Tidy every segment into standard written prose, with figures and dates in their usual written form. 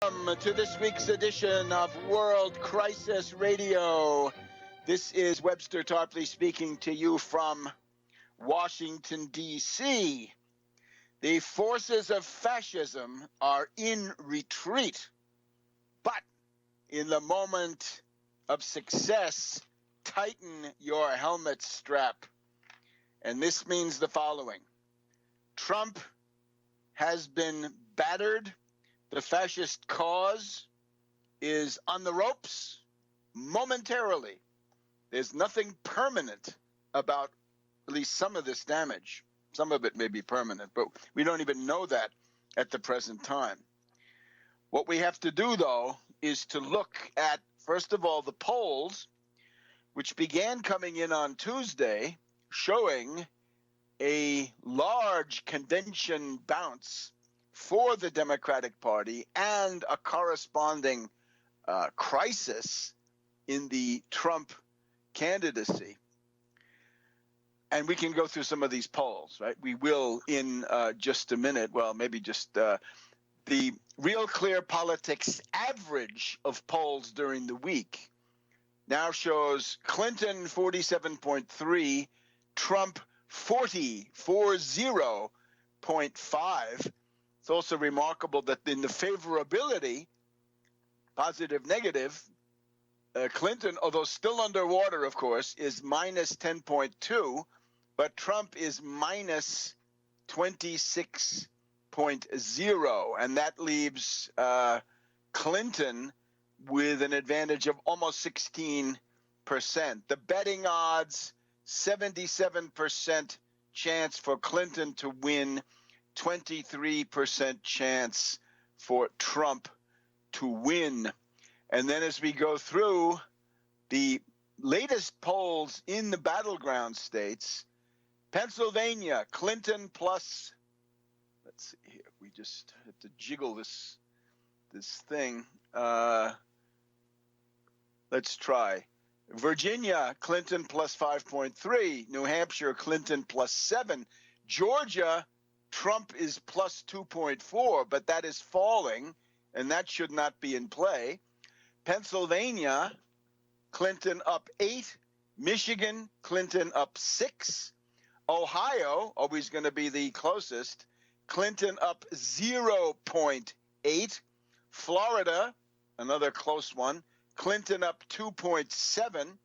Welcome to this week's edition of World Crisis Radio. This is Webster Tarpley speaking to you from Washington, D.C. The forces of fascism are in retreat, but in the moment of success, tighten your helmet strap. And this means the following. Trump has been battered. The fascist cause is on the ropes momentarily. There's nothing permanent about at least some of this damage. Some of it may be permanent, but we don't even know that at the present time. What we have to do, though, is to look at, first of all, the polls, which began coming in on Tuesday, showing a large convention bounce for the Democratic Party and a corresponding crisis in the Trump candidacy. And we can go through some of these polls, right? We will in just a minute. Well, maybe just the Real Clear Politics average of polls during the week now shows Clinton 47.3, Trump 40.5. It's also remarkable that in the favorability, positive, negative, Clinton, although still underwater, of course, is minus 10.2, but Trump is minus 26.0, and that leaves Clinton with an advantage of almost 16%. The betting odds, 77% chance for Clinton to win, 23% chance for Trump to win. And then as we go through the latest polls in the battleground states, Pennsylvania, Clinton plus, let's see here, we just have to jiggle this thing. Let's try. Virginia, Clinton plus 5.3. New Hampshire, Clinton plus 7. Georgia, Trump is plus 2.4, but that is falling, and that should not be in play. Pennsylvania, Clinton up 8. Michigan, Clinton up 6. Ohio, always going to be the closest, Clinton up 0.8. Florida, another close one, Clinton up 2.7.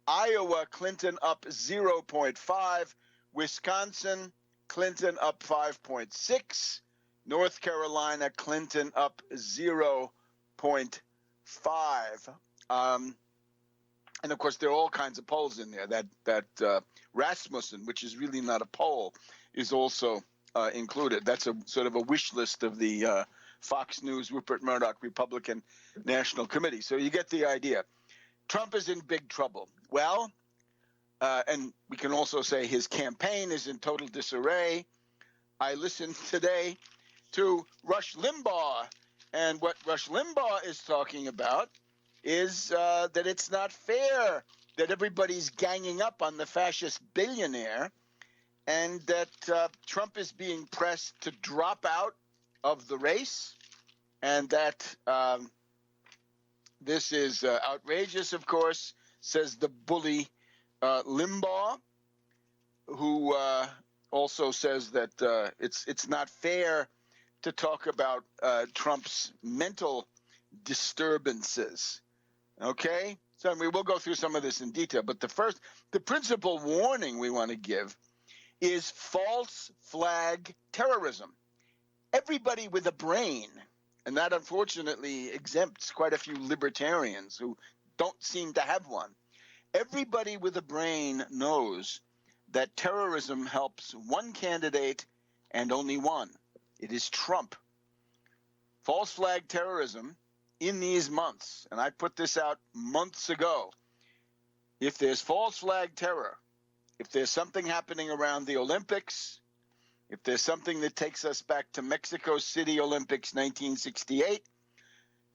Iowa, Clinton up 0.5. Wisconsin, Clinton up 5.6. North Carolina, Clinton up 0.5. And of course, there are all kinds of polls in there. That Rasmussen, which is really not a poll, is also included. That's a sort of a wish list of the Fox News, Rupert Murdoch, Republican National Committee. So you get the idea. Trump is in big trouble. Well, and we can also say his campaign is in total disarray. I listened today to Rush Limbaugh, and what Rush Limbaugh is talking about is that it's not fair that everybody's ganging up on the fascist billionaire, and that Trump is being pressed to drop out of the race, and that this is outrageous, of course, says the bully Limbaugh, who also says that it's not fair to talk about Trump's mental disturbances. Okay? So we will go through some of this in detail, but the principal warning we want to give is false flag terrorism. Everybody with a brain, and that unfortunately exempts quite a few libertarians who don't seem to have one. Everybody with a brain knows that terrorism helps one candidate and only one. It is Trump. False flag terrorism in these months, and I put this out months ago, if there's false flag terror, if there's something happening around the Olympics, if there's something that takes us back to Mexico City Olympics 1968,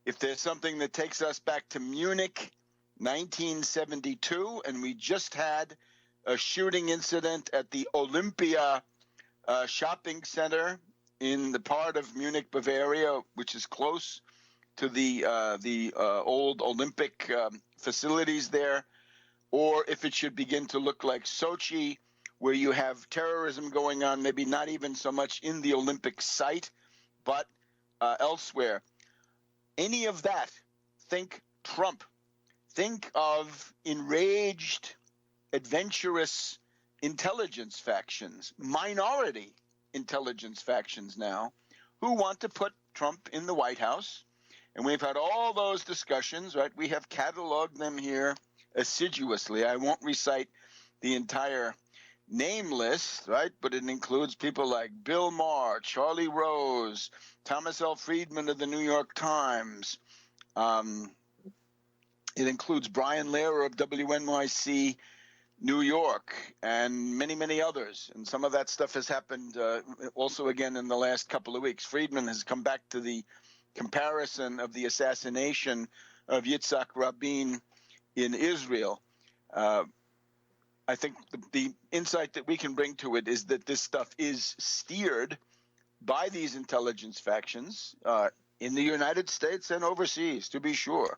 if there's something that takes us back to Munich 1972, and we just had a shooting incident at the Olympia shopping center in the part of Munich, Bavaria, which is close to the old Olympic facilities there, or if it should begin to look like Sochi, where you have terrorism going on, maybe not even so much in the Olympic site, but elsewhere. Any of that, think Trump. Think of enraged, adventurous intelligence factions, minority intelligence factions now, who want to put Trump in the White House. And we've had all those discussions, right? We have cataloged them here assiduously. I won't recite the entire name list, right? But it includes people like Bill Maher, Charlie Rose, Thomas L. Friedman of the New York Times. It includes Brian Lehrer of WNYC New York and many, many others. And some of that stuff has happened also again in the last couple of weeks. Friedman has come back to the comparison of the assassination of Yitzhak Rabin in Israel. I think the insight that we can bring to it is that this stuff is steered by these intelligence factions in the United States and overseas, to be sure.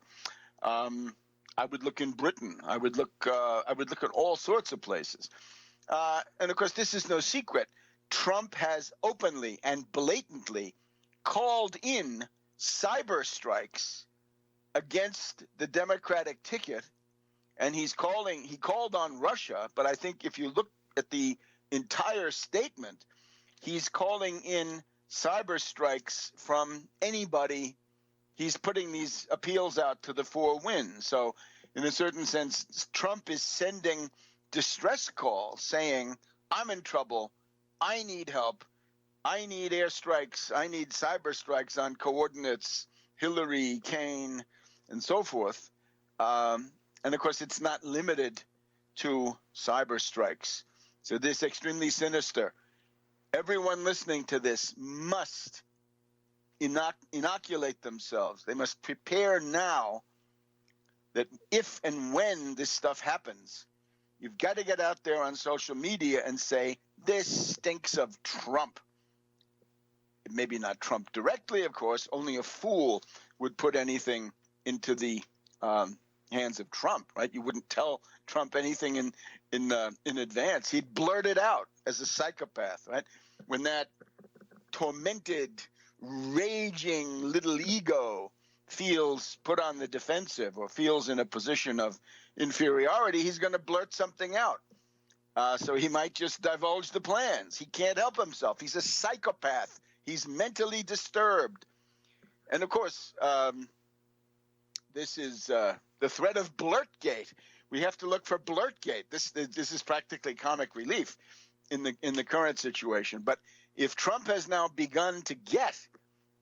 I would look in Britain. I would look at all sorts of places. And of course, this is no secret. Trump has openly and blatantly called in cyber strikes against the Democratic ticket, and he called on Russia. But I think if you look at the entire statement, he's calling in cyber strikes from anybody. He's putting these appeals out to the four winds. So in a certain sense, Trump is sending distress calls saying, I'm in trouble. I need help. I need airstrikes. I need cyber strikes on coordinates, Hillary, Kane, and so forth. And of course, it's not limited to cyber strikes. So this is extremely sinister. Everyone listening to this must inoculate themselves. They must prepare now that if and when this stuff happens, you've got to get out there on social media and say, this stinks of Trump. Maybe not Trump directly, of course. Only a fool would put anything into the hands of Trump, right? You wouldn't tell Trump anything in advance. He'd blurt it out as a psychopath, right? When that tormented, raging little ego feels put on the defensive or feels in a position of inferiority, he's going to blurt something out. So he might just divulge the plans. He can't help himself. He's a psychopath. He's mentally disturbed. And of course, this is the threat of Blurtgate. We have to look for Blurtgate. This is practically comic relief in the current situation. But if Trump has now begun to get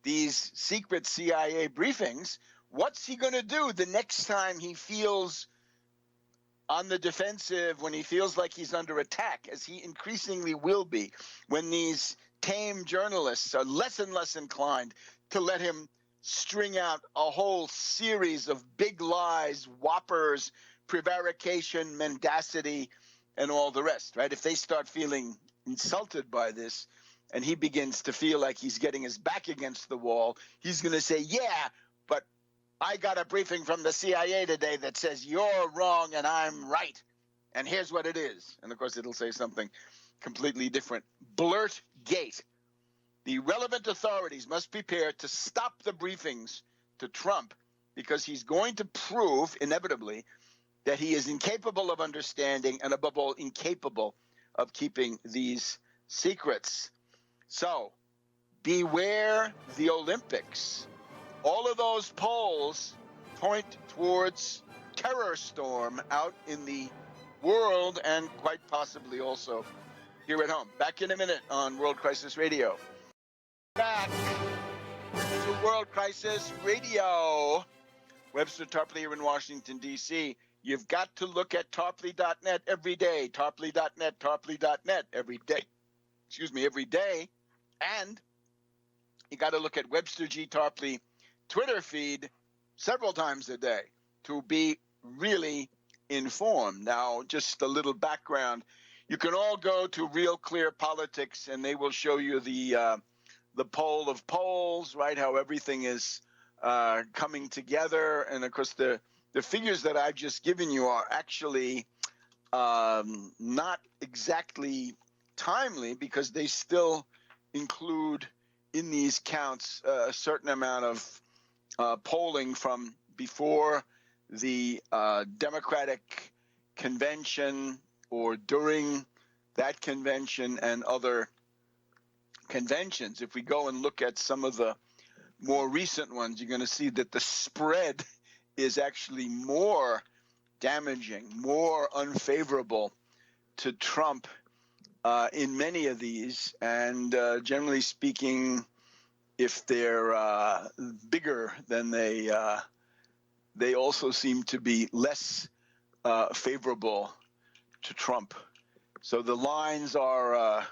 these secret CIA briefings, what's he going to do the next time he feels on the defensive, when he feels like he's under attack, as he increasingly will be, when these tame journalists are less and less inclined to let him string out a whole series of big lies, whoppers, prevarication, mendacity, and all the rest, right? If they start feeling insulted by this and he begins to feel like he's getting his back against the wall, he's going to say, yeah, but I got a briefing from the CIA today that says you're wrong and I'm right. And here's what it is. And of course, it'll say something completely different. Blurtgate. The relevant authorities must prepare to stop the briefings to Trump because he's going to prove, inevitably, that he is incapable of understanding and, above all, incapable of keeping these secrets. So, beware the Olympics. All of those polls point towards terror storm out in the world and quite possibly also here at home. Back in a minute on World Crisis Radio. Back to World Crisis Radio. Webster Tarpley here in Washington, D.C. You've got to look at Tarpley.net every day. Tarpley.net, Tarpley.net every day. Every day. And you got to look at Webster G. Tarpley Twitter feed several times a day to be really informed. Now, just a little background. You can all go to Real Clear Politics, and they will show you the poll of polls, right? How everything is coming together. And of course, the figures that I've just given you are actually not exactly timely, because they still include in these counts a certain amount of polling from before the Democratic convention or during that convention and other conventions. If we go and look at some of the more recent ones, you're going to see that the spread is actually more damaging, more unfavorable to Trump in many of these. And generally speaking, if they're bigger, then they also seem to be less favorable to Trump. So the lines are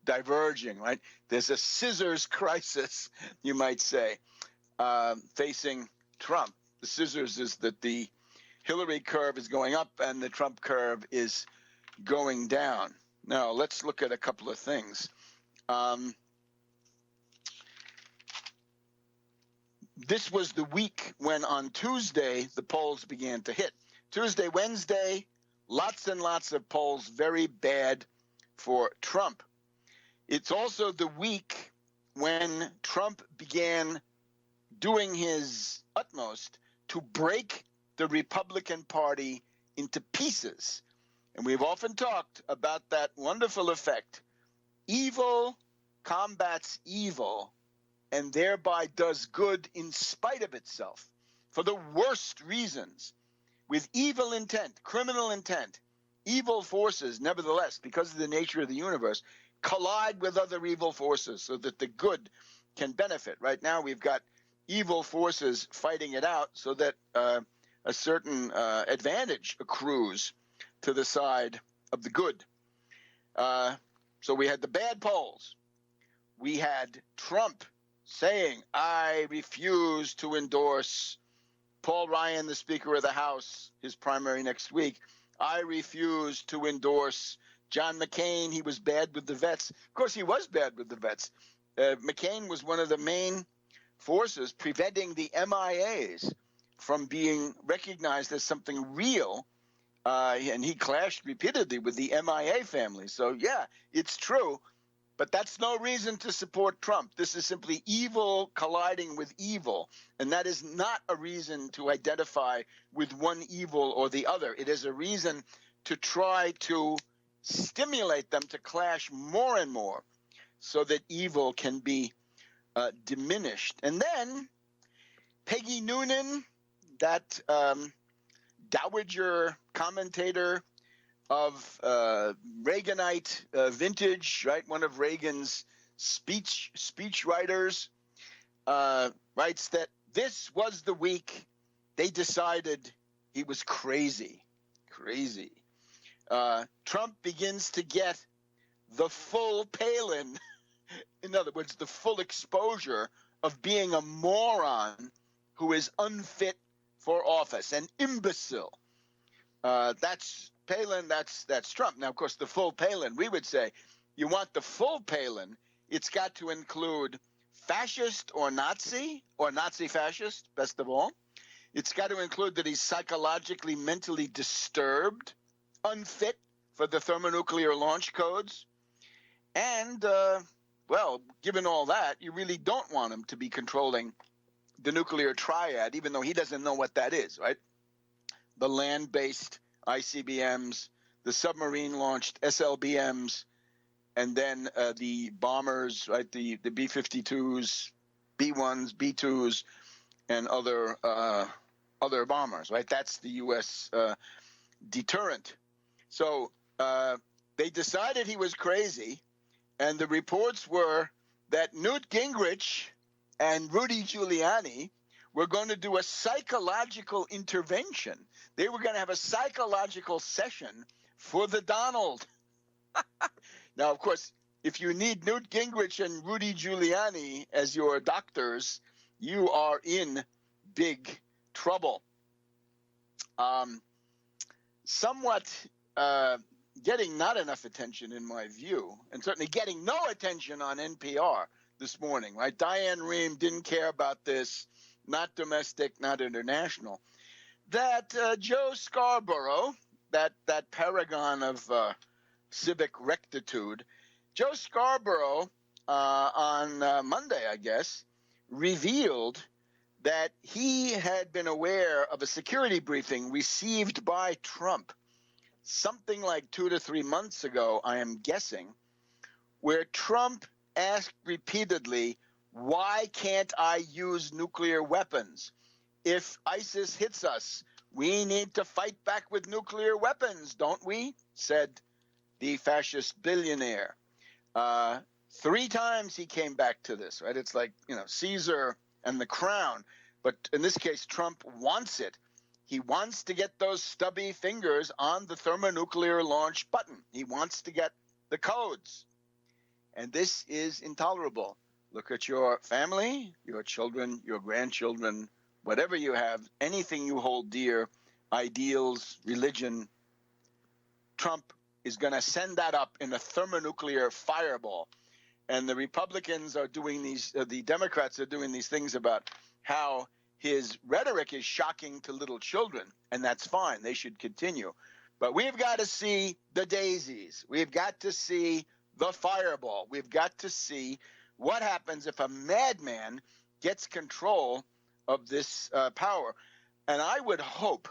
diverging, right? There's a scissors crisis, you might say, facing Trump. The scissors is that the Hillary curve is going up and the Trump curve is going down. Now, let's look at a couple of things. This was the week when on Tuesday the polls began to hit. Tuesday, Wednesday, lots and lots of polls, very bad for Trump. It's also the week when Trump began doing his utmost to break the Republican Party into pieces. And we've often talked about that wonderful effect. Evil combats evil and thereby does good in spite of itself for the worst reasons, with evil intent, criminal intent. Evil forces, nevertheless, because of the nature of the universe, collide with other evil forces so that the good can benefit. Right now we've got evil forces fighting it out so that a certain advantage accrues to the side of the good. So we had the bad polls. We had Trump saying, I refuse to endorse Paul Ryan, the Speaker of the House, his primary next week. I refuse to endorse John McCain. He was bad with the vets. Of course, he was bad with the vets. McCain was one of the main forces preventing the MIAs from being recognized as something real. And he clashed repeatedly with the MIA family. So, yeah, it's true. But that's no reason to support Trump. This is simply evil colliding with evil. And that is not a reason to identify with one evil or the other. It is a reason to try to stimulate them to clash more and more so that evil can be diminished. And then Peggy Noonan, that dowager commentator of Reaganite vintage, right? One of Reagan's speech writers, writes that this was the week they decided he was crazy. Trump begins to get the full Palin, in other words, the full exposure of being a moron who is unfit for office, an imbecile. That's Palin, that's Trump. Now, of course, the full Palin, we would say, you want the full Palin, it's got to include fascist or Nazi fascist, best of all. It's got to include that he's psychologically, mentally disturbed, unfit for the thermonuclear launch codes. And, well, given all that, you really don't want him to be controlling the nuclear triad, even though he doesn't know what that is, right? The land-based ICBMs, the submarine-launched SLBMs, and then the bombers, right? The B-52s, B-1s, B-2s, and other bombers, right? That's the U.S. Deterrent. So they decided he was crazy, and the reports were that Newt Gingrich and Rudy Giuliani were going to do a psychological intervention. They were going to have a psychological session for the Donald. Now, of course, if you need Newt Gingrich and Rudy Giuliani as your doctors, you are in big trouble. Somewhat getting not enough attention in my view, and certainly getting no attention on NPR this morning, right? Diane Rehm didn't care about this. not domestic, not international, that Joe Scarborough, that paragon of civic rectitude, Joe Scarborough on Monday, I guess, revealed that he had been aware of a security briefing received by Trump something like 2 to 3 months ago, I am guessing, where Trump asked repeatedly, why can't I use nuclear weapons? If ISIS hits us, we need to fight back with nuclear weapons, don't we? Said the fascist billionaire. 3 times he came back to this, right? It's like, Caesar and the crown. But in this case, Trump wants it. He wants to get those stubby fingers on the thermonuclear launch button. He wants to get the codes. And this is intolerable. Look at your family, your children, your grandchildren, whatever you have, anything you hold dear, ideals, religion. Trump is going to send that up in a thermonuclear fireball. And the Republicans are doing these, the Democrats are doing these things about how his rhetoric is shocking to little children, and that's fine. They should continue. But we've got to see the daisies. We've got to see the fireball. We've got to see what happens if a madman gets control of this power. And I would hope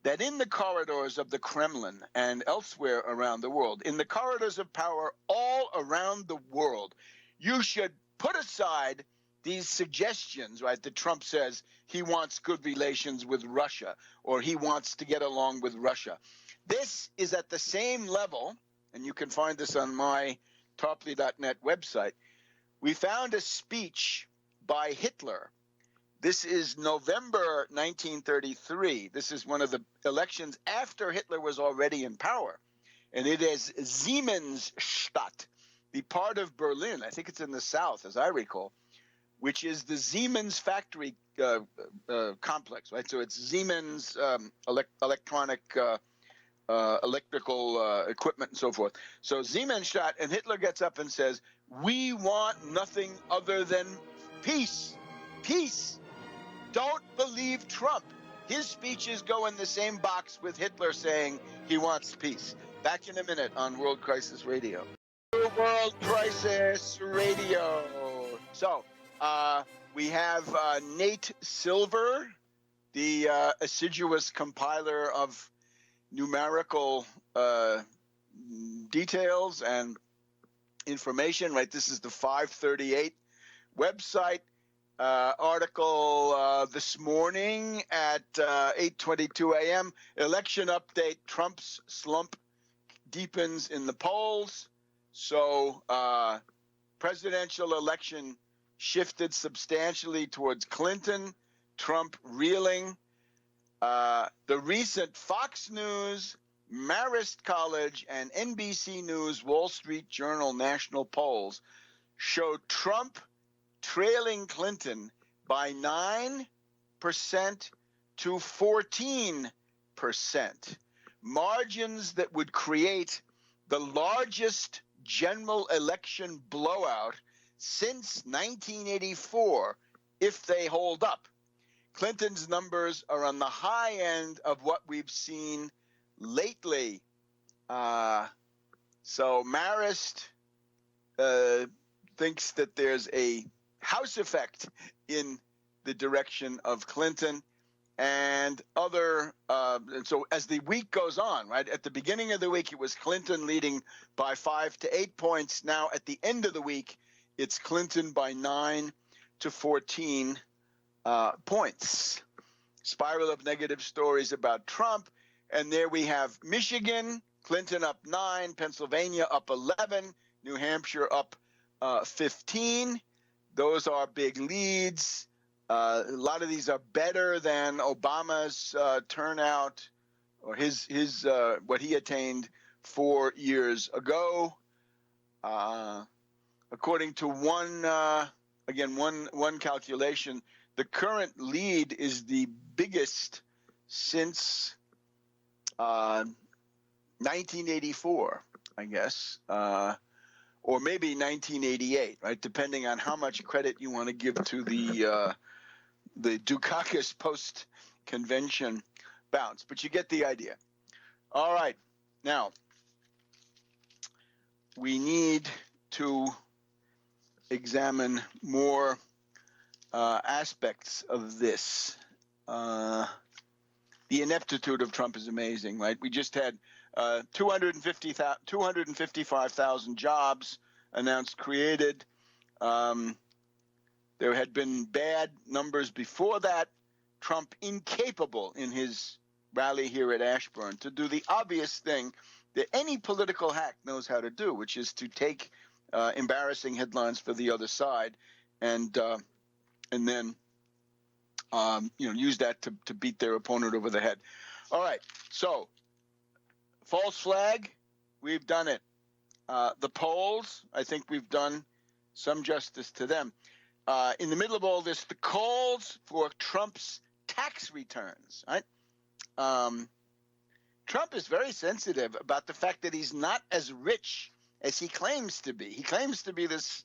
that in the corridors of the Kremlin and elsewhere around the world, in the corridors of power all around the world, you should put aside these suggestions, right, that Trump says he wants good relations with Russia or he wants to get along with Russia. This is at the same level, and you can find this on my Tarpley.net website. We found a speech by Hitler. This is November 1933. This is one of the elections after Hitler was already in power. And it is Siemensstadt, the part of Berlin, I think it's in the south, as I recall, which is the Siemens factory complex, right? So it's Siemens electronic, electrical equipment and so forth. So Siemensstadt, and Hitler gets up and says, we want nothing other than peace. Peace. Don't believe Trump. His speeches go in the same box with Hitler saying he wants peace. Back in a minute on World Crisis Radio. World Crisis Radio. So, we have Nate Silver, the assiduous compiler of numerical details and information, right? This is the 538 website. Article this morning at 8:22 a.m. Election update, Trump's slump deepens in the polls. So presidential election shifted substantially towards Clinton, Trump reeling. The recent Fox News, Marist College, and NBC News Wall Street Journal national polls show Trump trailing Clinton by 9% to 14%. Margins that would create the largest general election blowout since 1984 if they hold up. Clinton's numbers are on the high end of what we've seen lately. So Marist thinks that there's a house effect in the direction of Clinton and other. And so as the week goes on, right, at the beginning of the week, it was Clinton leading by 5 to 8 points. Now at the end of the week, it's Clinton by 9 to 14 points. Spiral of negative stories about Trump. And there we have Michigan, Clinton up 9, Pennsylvania up 11, New Hampshire up 15. Those are big leads. A lot of these are better than Obama's turnout or his what he attained 4 years ago. According to one calculation, the current lead is the biggest since 1984, I guess. Or maybe 1988, right? Depending on how much credit you want to give to the the Dukakis post-convention bounce. But you get the idea. All right. Now, we need to examine more aspects of this. The ineptitude of Trump is amazing, right? We just had 255,000 jobs announced, created. There had been bad numbers before that. Trump incapable in his rally here at Ashburn to do the obvious thing that any political hack knows how to do, which is to take embarrassing headlines for the other side and then use that to beat their opponent over the head. All right, so false flag, we've done it. The polls, I think we've done some justice to them. In the middle of all this, the calls for Trump's tax returns, right? Trump is very sensitive about the fact that he's not as rich as he claims to be. He claims to be this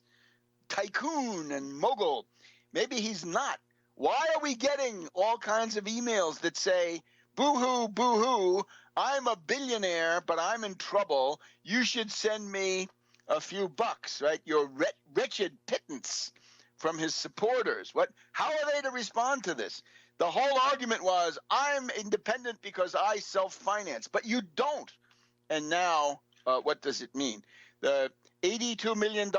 tycoon and mogul. Maybe he's not. Why are we getting all kinds of emails that say, boo-hoo, boo-hoo, I'm a billionaire, but I'm in trouble. You should send me a few bucks, right? Your wretched pittance from his supporters. How are they to respond to this? The whole argument was, I'm independent because I self-finance, but you don't. And now, what does it mean? The $82 million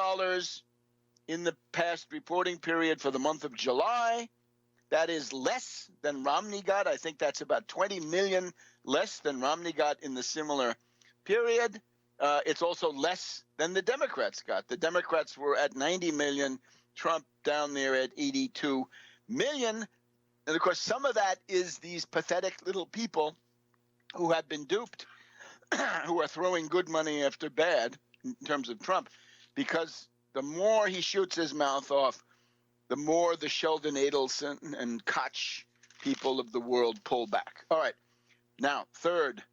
in the past reporting period for the month of July, that is less than Romney got. I think that's about 20 million less than Romney got in the similar period. It's also less than the Democrats got. The Democrats were at 90 million, Trump down there at 82 million. And of course, some of that is these pathetic little people who have been duped, who are throwing good money after bad in terms of Trump, because the more he shoots his mouth off, the more the Sheldon Adelson and Koch people of the world pull back. All right. Now, third,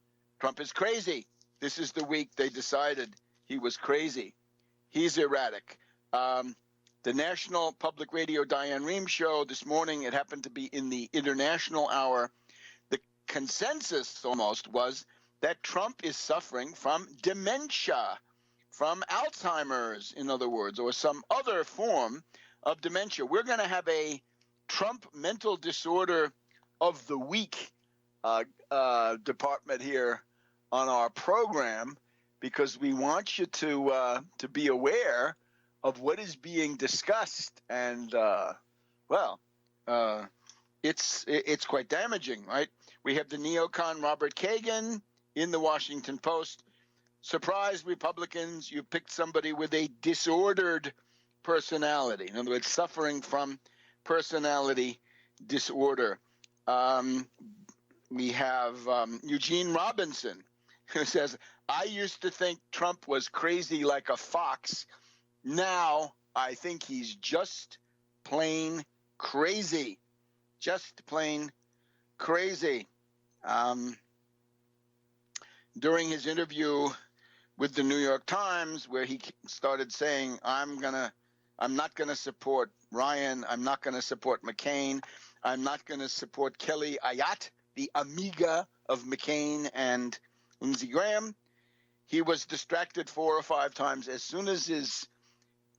Trump is crazy. This is the week they decided he was crazy. He's erratic. The National Public Radio Diane Rehm show this morning, it happened to be in the international hour. The consensus almost was that Trump is suffering from dementia, from Alzheimer's, in other words, or some other form of dementia. We're going to have a Trump mental disorder of the week department here on our program, because we want you to be aware of what is being discussed, and it's quite damaging, right? We have the neocon Robert Kagan in the Washington Post. Surprise, Republicans, you picked somebody with a disordered personality. In other words, suffering from personality disorder. We have Eugene Robinson, who says, I used to think Trump was crazy like a fox. Now I think he's just plain crazy. Just plain crazy. During his interview with the New York Times, where he started saying, I'm not gonna support Ryan, I'm not gonna support McCain, I'm not gonna support Kelly Ayotte, the amiga of McCain and Lindsey Graham. He was distracted 4 or 5 times. As soon as his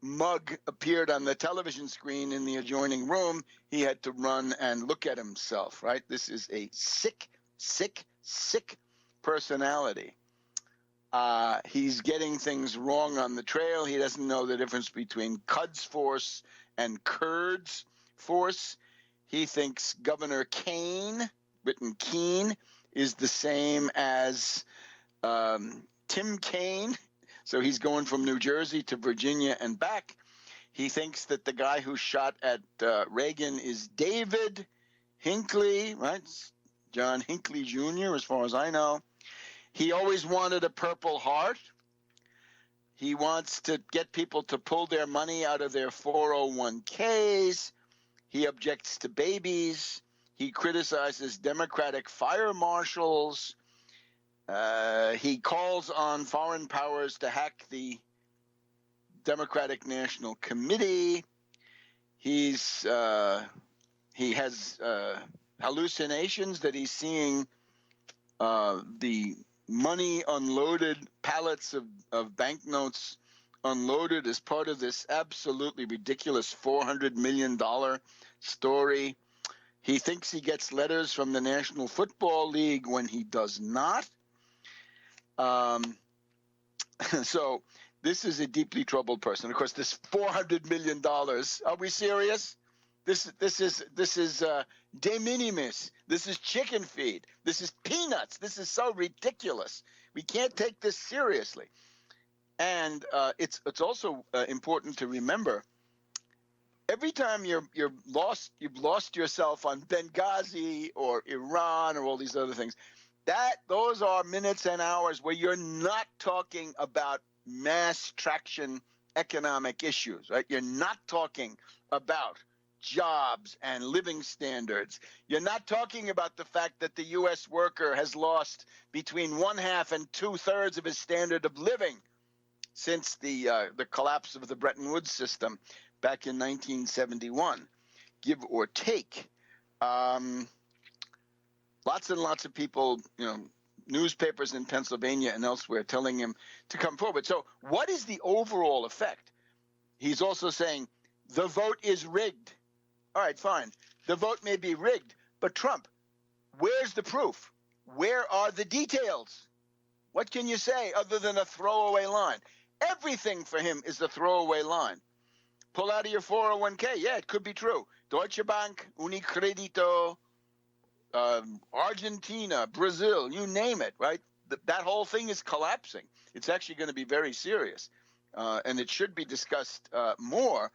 mug appeared on the television screen in the adjoining room, he had to run and look at himself, right? This is a sick, sick, sick personality. He's getting things wrong on the trail. He doesn't know the difference between Quds Force and Kurds Force. He thinks Governor Kane, written Keene, is the same as Tim Kaine. So he's going from New Jersey to Virginia and back. He thinks that the guy who shot at Reagan is David Hinckley, right? John Hinckley Jr., as far as I know. He always wanted a Purple Heart. He wants to get people to pull their money out of their 401ks. He objects to babies. He criticizes Democratic fire marshals. He calls on foreign powers to hack the Democratic National Committee. He he has hallucinations that he's seeing the money unloaded, pallets of banknotes unloaded as part of this absolutely ridiculous $400 million story. He thinks he gets letters from the National Football League when he does not. So this is a deeply troubled person. Of course, this $400 million, are we serious? This is de minimis. This is chicken feed. This is peanuts. This is so ridiculous. We can't take this seriously. And it's also important to remember, every time you've lost yourself on Benghazi or Iran or all these other things, those are minutes and hours where you're not talking about mass traction economic issues, right? You're not talking about jobs and living standards. You're not talking about the fact that the U.S. worker has lost between 1/2 and 2/3 of his standard of living since the collapse of the Bretton Woods system back in 1971, give or take. Lots and lots of people, newspapers in Pennsylvania and elsewhere telling him to come forward. So what is the overall effect? He's also saying the vote is rigged. All right, fine. The vote may be rigged, but Trump, where's the proof? Where are the details? What can you say other than a throwaway line? Everything for him is a throwaway line. Pull out of your 401k. Yeah, it could be true. Deutsche Bank, Unicredito, Argentina, Brazil, you name it, right? That whole thing is collapsing. It's actually going to be very serious, and it should be discussed more.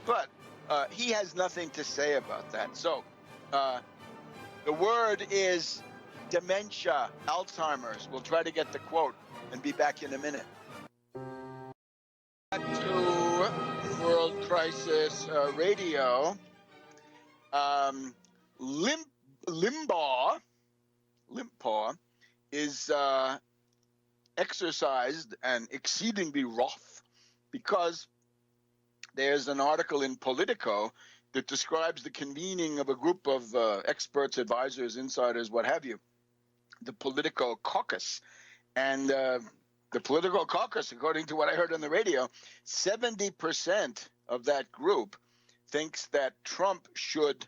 But he has nothing to say about that. So the word is dementia, Alzheimer's. We'll try to get the quote and be back in a minute. Back to World Crisis Radio. Limbaugh is exercised and exceedingly wroth because there's an article in Politico that describes the convening of a group of experts, advisors, insiders, what have you, the Politico caucus. And the Political caucus, according to what I heard on the radio, 70% of that group thinks that Trump should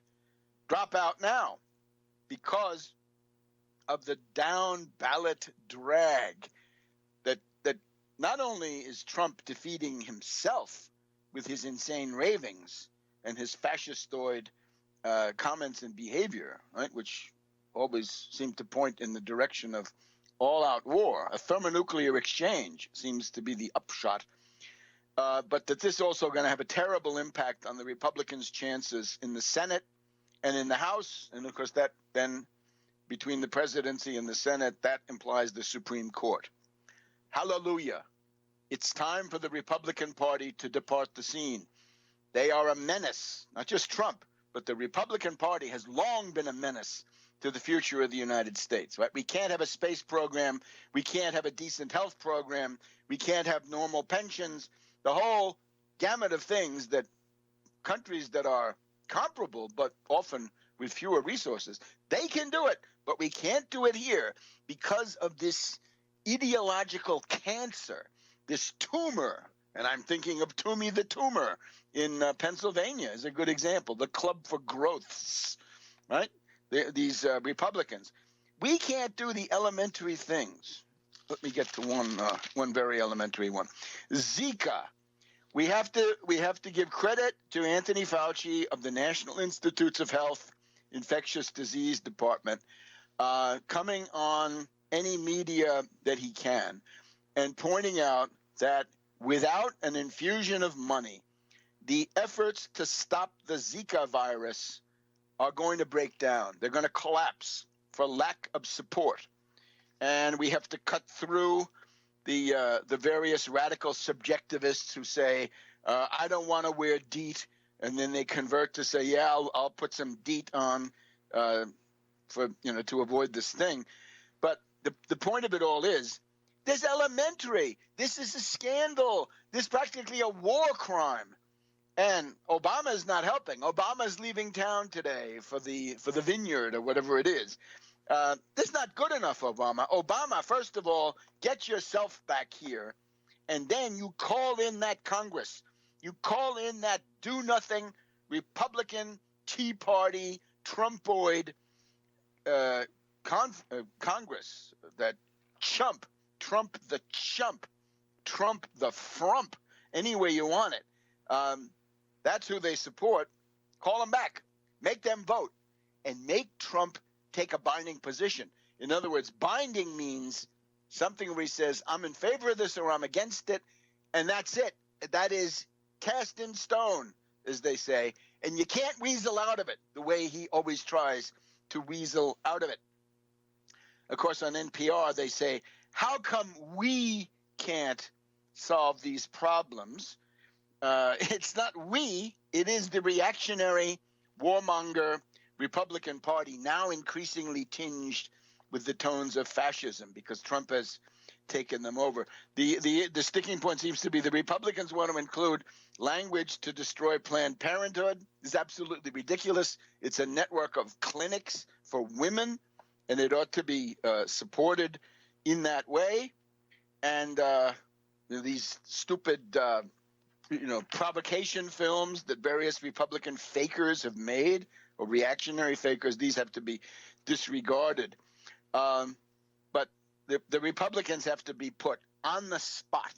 drop out now because of the down ballot drag that not only is Trump defeating himself with his insane ravings and his fascistoid comments and behavior, right, which always seem to point in the direction of all-out war. A thermonuclear exchange seems to be the upshot, but that this is also going to have a terrible impact on the Republicans' chances in the Senate and in the House, and of course that then, between the presidency and the Senate, that implies the Supreme Court. Hallelujah. It's time for the Republican Party to depart the scene. They are a menace, not just Trump, but the Republican Party has long been a menace to the future of the United States, right? We can't have a space program. We can't have a decent health program. We can't have normal pensions. The whole gamut of things that countries that are comparable, but often with fewer resources, they can do it, but we can't do it here because of this ideological cancer, this tumor. And I'm thinking of Toomey the tumor in Pennsylvania is a good example. The Club for Growths, right? These Republicans. We can't do the elementary things. Let me get to one very elementary one. Zika. We have to give credit to Anthony Fauci of the National Institutes of Health Infectious Disease Department coming on any media that he can and pointing out that without an infusion of money, the efforts to stop the Zika virus are going to break down. They're going to collapse for lack of support. And we have to cut through the various radical subjectivists who say, I don't want to wear DEET, and then they convert to say, yeah, I'll put some DEET on to avoid this thing. But the point of it all is, this elementary. This is a scandal. This is practically a war crime. And Obama's not helping. Obama's leaving town today for the vineyard or whatever it is. This is not good enough, Obama. Obama, first of all, get yourself back here, and then you call in that Congress. You call in that do-nothing Republican Tea Party Trumpoid Congress, that Trump the chump, Trump the frump, any way you want it. That's who they support. Call them back. Make them vote. And make Trump take a binding position. In other words, binding means something where he says, I'm in favor of this or I'm against it, and that's it. That is cast in stone, as they say, and you can't weasel out of it the way he always tries to weasel out of it. Of course, on NPR, they say, how come we can't solve these problems? It's not we, it is the reactionary, warmonger Republican Party, now increasingly tinged with the tones of fascism because Trump has taken them over. The sticking point seems to be the Republicans want to include language to destroy Planned Parenthood. It's absolutely ridiculous. It's a network of clinics for women, and it ought to be supported in that way. And these stupid provocation films that various Republican fakers have made, or reactionary fakers, these have to be disregarded. But the Republicans have to be put on the spot,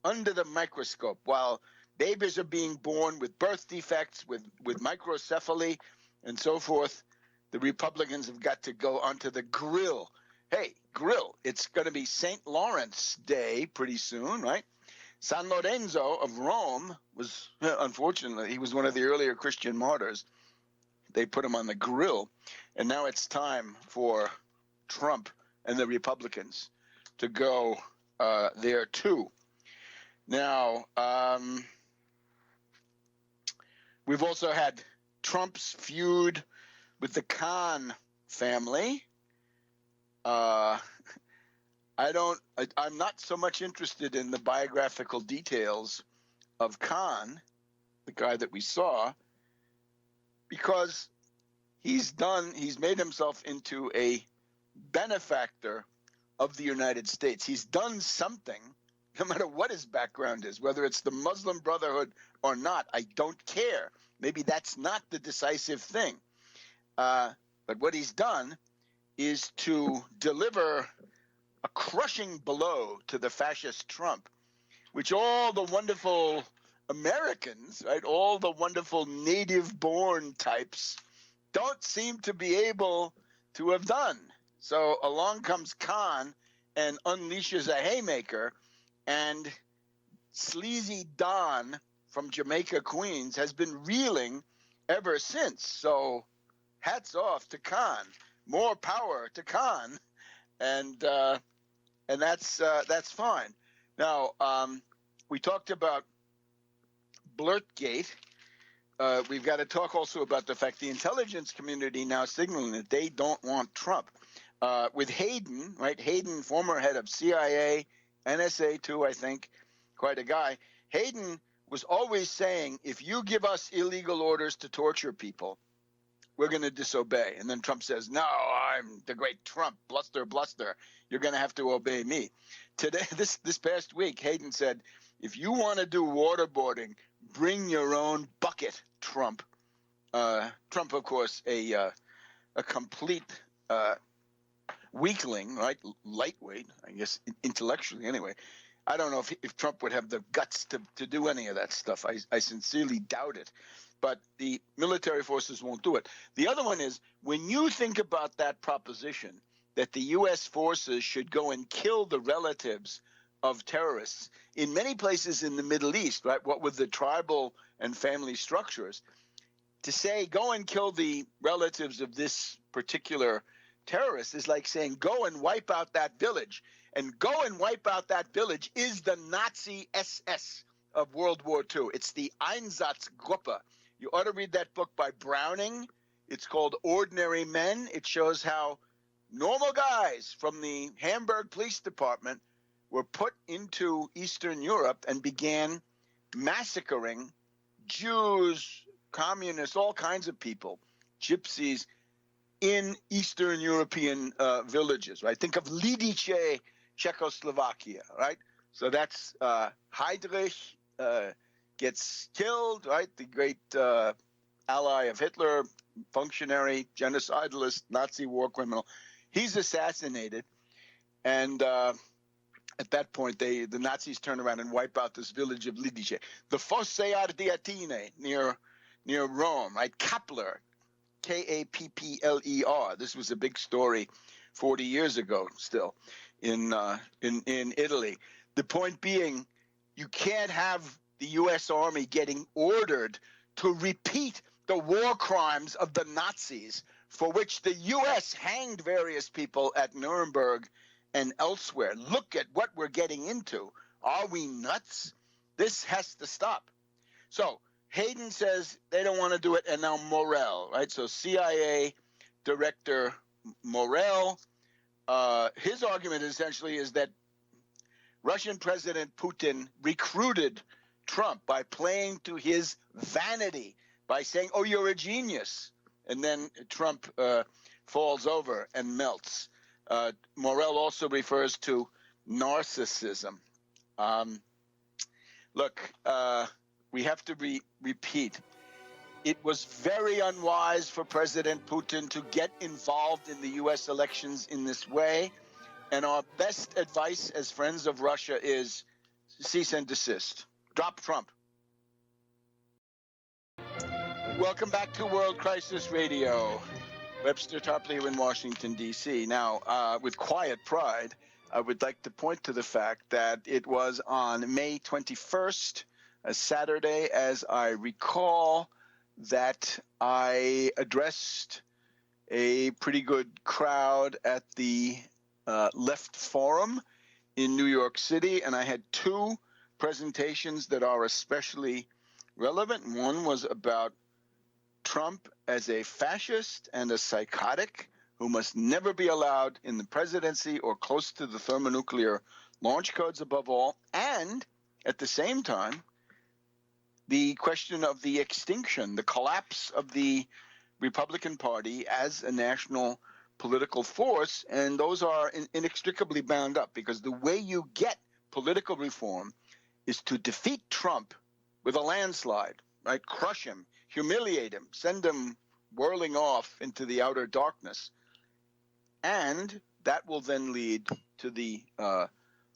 under the microscope, while babies are being born with birth defects, with microcephaly, and so forth. The Republicans have got to go onto the grill. Hey, grill, it's going to be St. Lawrence Day pretty soon, right? San Lorenzo of Rome was, unfortunately, he was one of the earlier Christian martyrs. They put him on the grill, and now it's time for Trump and the Republicans to go there too. Now, we've also had Trump's feud with the Khan family. I'm not so much interested in the biographical details of Khan, the guy that we saw, because he's made himself into a benefactor of the United States. He's done something, no matter what his background is, whether it's the Muslim Brotherhood or not, I don't care. Maybe that's not the decisive thing. But what he's done is to deliver a crushing blow to the fascist Trump, which all the wonderful Americans, right, all the wonderful native-born types don't seem to be able to have done. So along comes Khan and unleashes a haymaker, and sleazy Don from Jamaica, Queens, has been reeling ever since. So hats off to Khan. More power to Khan. And that's fine. Now, we talked about Blurtgate. We've got to talk also about the fact the intelligence community now signaling that they don't want Trump. With Hayden, right? Hayden, former head of CIA, NSA too, I think, quite a guy. Hayden was always saying, if you give us illegal orders to torture people, we're going to disobey. And then Trump says, no, I'm the great Trump, bluster, bluster. You're going to have to obey me. Today, this past week, Hayden said, if you want to do waterboarding, bring your own bucket, Trump. Trump, of course, a complete weakling, right? Lightweight, I guess, intellectually anyway. I don't know if Trump would have the guts to do any of that stuff. I sincerely doubt it. But the military forces won't do it. The other one is, when you think about that proposition that the U.S. forces should go and kill the relatives of terrorists, in many places in the Middle East, right, what with the tribal and family structures, to say go and kill the relatives of this particular terrorist is like saying go and wipe out that village. And go and wipe out that village is the Nazi SS of World War II. It's the Einsatzgruppe. You ought to read that book by Browning. It's called Ordinary Men. It shows how normal guys from the Hamburg Police Department were put into Eastern Europe and began massacring Jews, communists, all kinds of people, gypsies, in Eastern European villages, right? Think of Lidice, Czechoslovakia, right? So that's Heydrich gets killed, right? The great ally of Hitler, functionary, genocidalist, Nazi war criminal. He's assassinated, and at that point, the Nazis turn around and wipe out this village of Lidice. The Fosse Ardeatine near Rome, right? Kappler, Kappler. This was a big story 40 years ago still in Italy. The point being, you can't have the U.S. Army getting ordered to repeat the war crimes of the Nazis, for which the U.S. hanged various people at Nuremberg and elsewhere. Look at what we're getting into. Are we nuts? This has to stop. So Hayden says they don't want to do it, and now Morell, right? So CIA Director Morell, his argument essentially is that Russian President Putin recruited Trump by playing to his vanity, by saying, oh, you're a genius. And then Trump falls over and melts. Morell also refers to narcissism. Look, we have to repeat. It was very unwise for President Putin to get involved in the U.S. elections in this way. And our best advice as friends of Russia is cease and desist. Drop Trump. Welcome back to World Crisis Radio. Webster Tarpley here in Washington, D.C. Now, with quiet pride, I would like to point to the fact that it was on May 21st, a Saturday, as I recall, that I addressed a pretty good crowd at the Left Forum in New York City, and I had two presentations that are especially relevant. One was about Trump as a fascist and a psychotic who must never be allowed in the presidency or close to the thermonuclear launch codes above all, and at the same time, the question of the extinction, the collapse of the Republican Party as a national political force, and those are inextricably bound up, because the way you get political reform is to defeat Trump with a landslide, right? Crush him, humiliate him, send him whirling off into the outer darkness. And that will then lead to the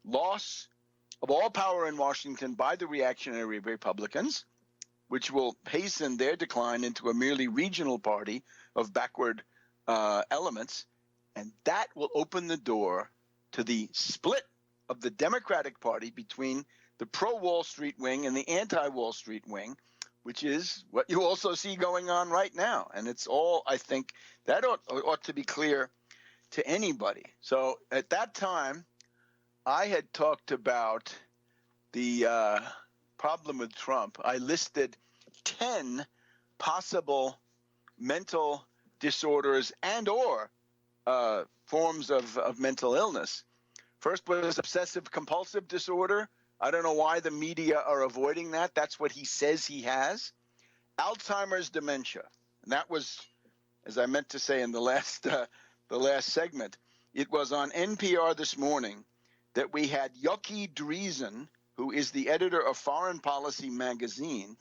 loss of all power in Washington by the reactionary Republicans, which will hasten their decline into a merely regional party of backward elements. And that will open the door to the split of the Democratic Party between the pro-Wall Street wing and the anti-Wall Street wing, which is what you also see going on right now. And it's all, I think, that ought to be clear to anybody. So at that time, I had talked about the problem with Trump. I listed 10 possible mental disorders and or forms of mental illness. First was obsessive compulsive disorder. I don't know why the media are avoiding that. That's what he says he has. Alzheimer's dementia. And that was, as I meant to say in the last segment, it was on NPR this morning that we had Yoki Dreesen, who is the editor of Foreign Policy magazine.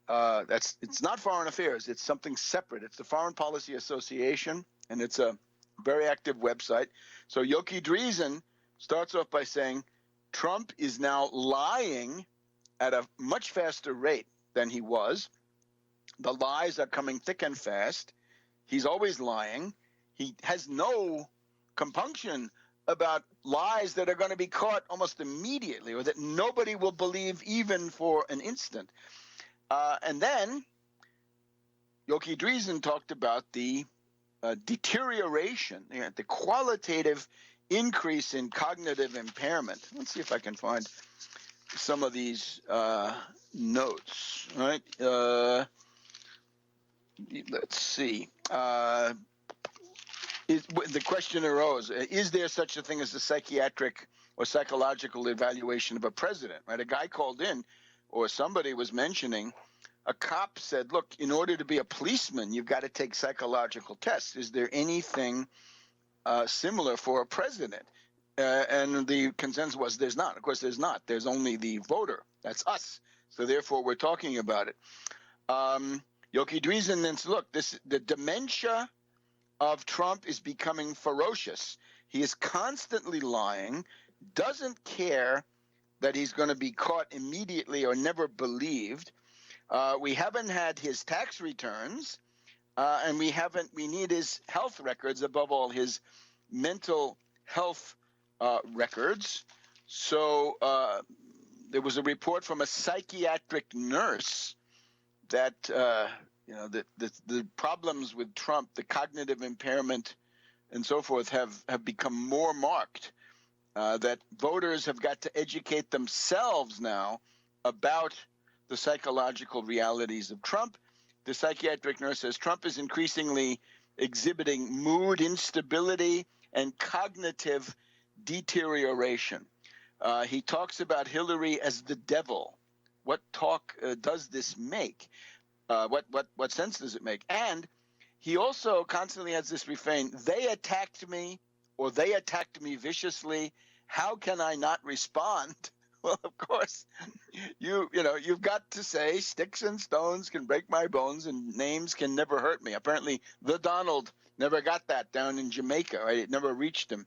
It's not Foreign Affairs. It's something separate. It's the Foreign Policy Association, and it's a very active website. So Yoki Dreesen starts off by saying, Trump is now lying at a much faster rate than he was. The lies are coming thick and fast. He's always lying. He has no compunction about lies that are going to be caught almost immediately, or that nobody will believe even for an instant. And then Yoki Dreesen talked about the deterioration, the qualitative increase in cognitive impairment. Let's see if I can find some of these notes. Right? Let's see. The question arose: is there such a thing as a psychiatric or psychological evaluation of a president? Right? A guy called in or somebody was mentioning, a cop said, look, in order to be a policeman, you've got to take psychological tests. Is there anything similar for a president? And the consensus was there's not. Of course, there's not. There's only the voter. That's us. So therefore, we're talking about it. Yoki Dweezin then said, look, the dementia of Trump is becoming ferocious. He is constantly lying, doesn't care that he's going to be caught immediately or never believed. We haven't had his tax returns, and we need his health records, above all, his mental health records. So there was a report from a psychiatric nurse that the problems with Trump, the cognitive impairment and so forth, have become more marked, that voters have got to educate themselves now about the psychological realities of Trump. The psychiatric nurse says Trump is increasingly exhibiting mood instability and cognitive deterioration. He talks about Hillary as the devil. What talk does this make? What sense does it make? And he also constantly has this refrain: they attacked me, or they attacked me viciously. How can I not respond? Well, of course, you've got to say sticks and stones can break my bones and names can never hurt me. Apparently, the Donald never got that down in Jamaica, right? It never reached him.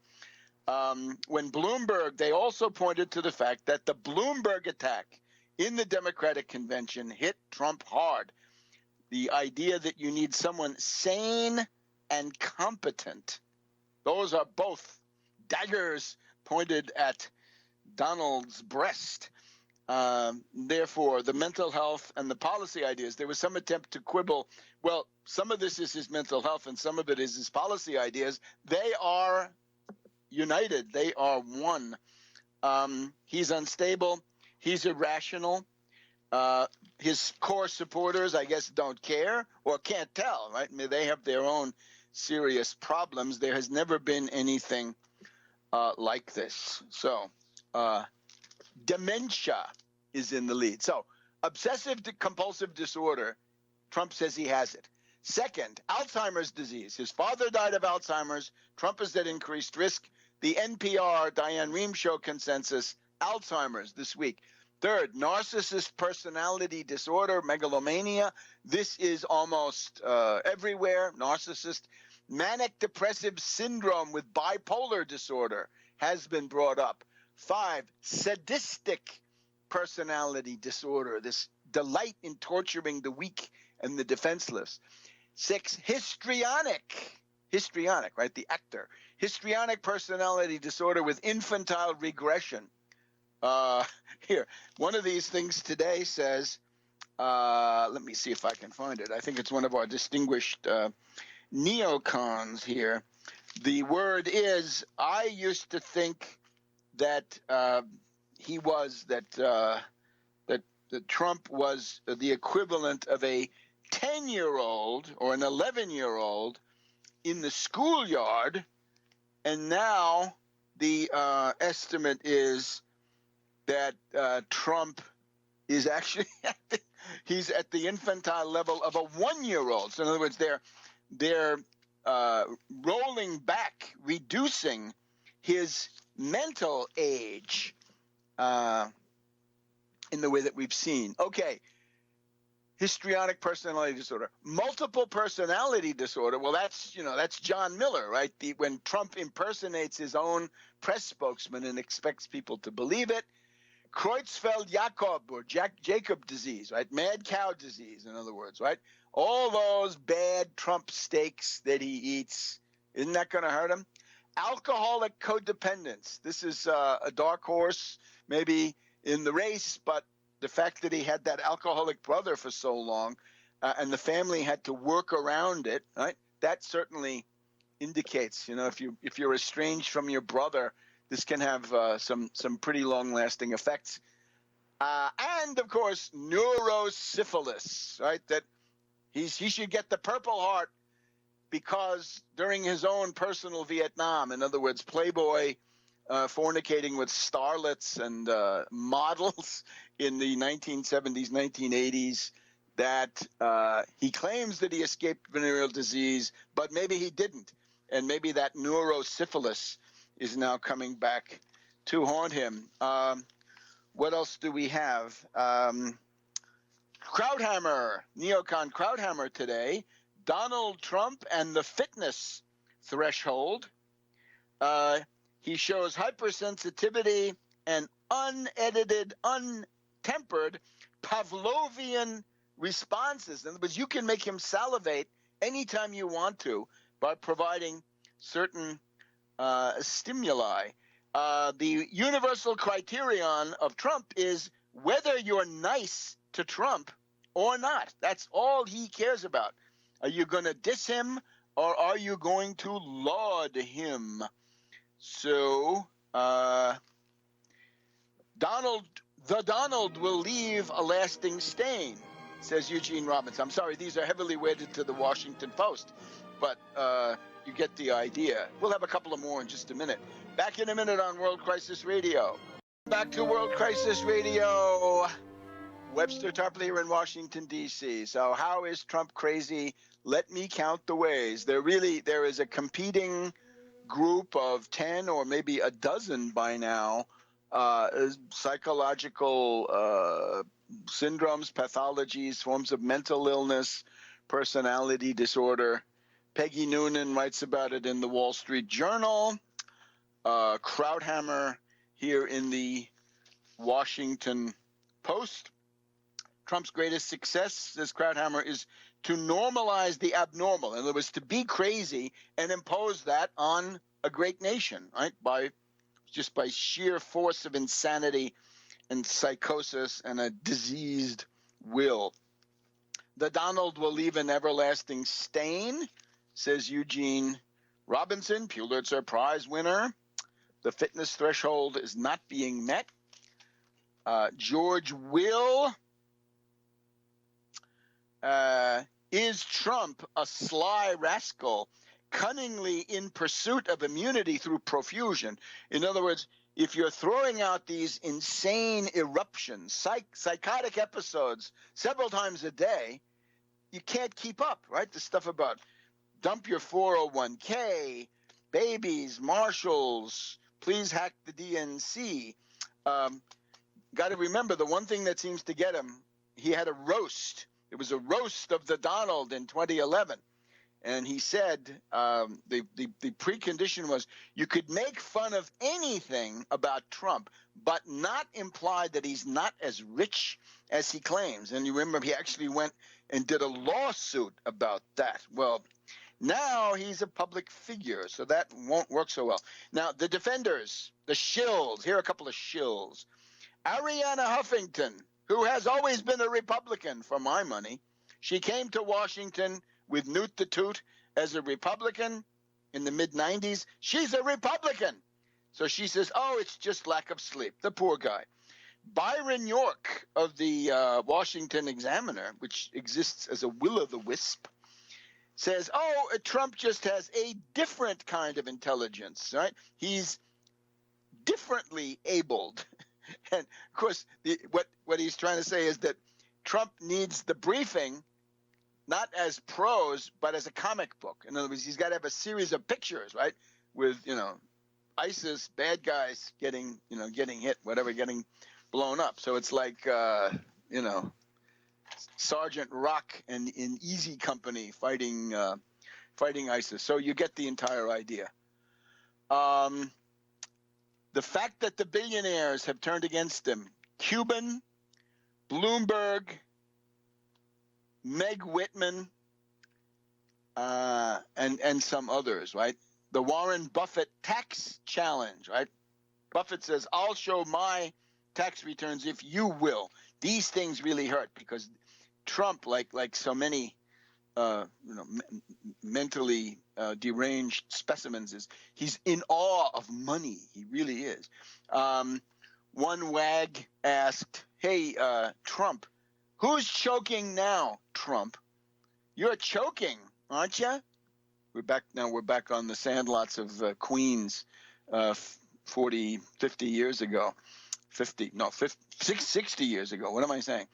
When Bloomberg, they also pointed to the fact that the Bloomberg attack in the Democratic convention hit Trump hard. The idea that you need someone sane and competent, those are both daggers pointed at Donald's breast. Therefore, the mental health and the policy ideas, there was some attempt to quibble. Well, some of this is his mental health and some of it is his policy ideas. They are united. They are one. He's unstable. He's irrational. His core supporters, I guess, don't care or can't tell, right? I mean, they have their own serious problems. There has never been anything like this. So, dementia is in the lead. So, obsessive compulsive disorder, Trump says he has it. Second, Alzheimer's disease. His father died of Alzheimer's. Trump is at increased risk. The NPR Diane Rehm show consensus, Alzheimer's this week. Third, narcissist personality disorder, megalomania. This is almost everywhere, narcissist. Manic depressive syndrome with bipolar disorder has been brought up. 5, sadistic personality disorder, this delight in torturing the weak and the defenseless. 6, histrionic, right, the actor. Histrionic personality disorder with infantile regression. Here, one of these things today says, let me see if I can find it. I think it's one of our distinguished neocons here. The word is, I used to think that that Trump was the equivalent of a 10-year-old or an 11-year-old in the schoolyard, and now the estimate is that Trump is actually he's at the infantile level of a 1-year-old. So in other words, they're rolling back, reducing his mental age in the way that we've seen. Okay, histrionic personality disorder, multiple personality disorder. Well, that's John Miller, right? When Trump impersonates his own press spokesman and expects people to believe it. Creutzfeldt-Jakob or Jacob disease, right? Mad cow disease, in other words, right? All those bad Trump steaks that he eats, isn't that going to hurt him? Alcoholic codependence. This is a dark horse maybe in the race, but the fact that he had that alcoholic brother for so long and the family had to work around it, right? That certainly indicates, if you're estranged from your brother, this can have some pretty long-lasting effects. And, of course, neurosyphilis, right? That he should get the Purple Heart because during his own personal Vietnam, in other words, Playboy fornicating with starlets and models in the 1970s, 1980s, that he claims that he escaped venereal disease, but maybe he didn't. And maybe that neurosyphilis is now coming back to haunt him. What else do we have? Krauthammer, neocon Krauthammer today. Donald Trump and the fitness threshold. He shows hypersensitivity and unedited, untempered Pavlovian responses. In other words, you can make him salivate anytime you want to by providing certain stimuli. The universal criterion of Trump is whether you're nice to Trump or not. That's all he cares about. Are you going to diss him or are you going to laud him? So, Donald will leave a lasting stain, says Eugene Robbins. I'm sorry, these are heavily weighted to the Washington Post, but you get the idea. We'll have a couple of more in just a minute. Back in a minute on World Crisis Radio. Back to World Crisis Radio. Webster Tarpley here in Washington, D.C. So how is Trump crazy? Let me count the ways. There is a competing group of 10 or maybe a dozen by now psychological syndromes, pathologies, forms of mental illness, personality disorder. Peggy Noonan writes about it in the Wall Street Journal. Krauthammer here in the Washington Post. Trump's greatest success, says Krauthammer, is to normalize the abnormal. In other words, to be crazy and impose that on a great nation, right? By sheer force of insanity and psychosis and a diseased will. The Donald will leave an everlasting stain, says Eugene Robinson, Pulitzer Prize winner. The fitness threshold is not being met. George Will. Is Trump a sly rascal, cunningly in pursuit of immunity through profusion? In other words, if you're throwing out these insane eruptions, psychotic episodes several times a day, you can't keep up, right? The stuff about dump your 401k, babies, marshals, please hack the DNC. Got to remember, the one thing that seems to get him, he had a roast. It was a roast of the Donald in 2011. And he said the precondition was you could make fun of anything about Trump, but not imply that he's not as rich as he claims. And you remember he actually went and did a lawsuit about that. Well, now he's a public figure, so that won't work so well. Now, the defenders, the shills, here are a couple of shills. Arianna Huffington, who has always been a Republican for my money. She came to Washington with Newt the Toot as a Republican in the mid-90s. She's a Republican. So she says, oh, it's just lack of sleep. The poor guy. Byron York of the Washington Examiner, which exists as a will-o'-the-wisp, says, oh, Trump just has a different kind of intelligence, right? He's differently abled. And, of course, what he's trying to say is that Trump needs the briefing not as prose, but as a comic book. In other words, he's got to have a series of pictures, right, with, ISIS, bad guys getting hit, whatever, getting blown up. So it's like, Sergeant Rock and in Easy Company fighting ISIS. So you get the entire idea. The fact that the billionaires have turned against him, Cuban, Bloomberg, Meg Whitman, and some others, right? The Warren Buffett tax challenge, right? Buffett says, I'll show my tax returns if you will. These things really hurt because Trump, like so many mentally deranged specimens, he's in awe of money. He really is. One wag asked, hey, Trump, who's choking now, Trump? You're choking, aren't you? We're back on the sandlots of Queens, 40, 50 years ago. 60 years ago. What am I saying?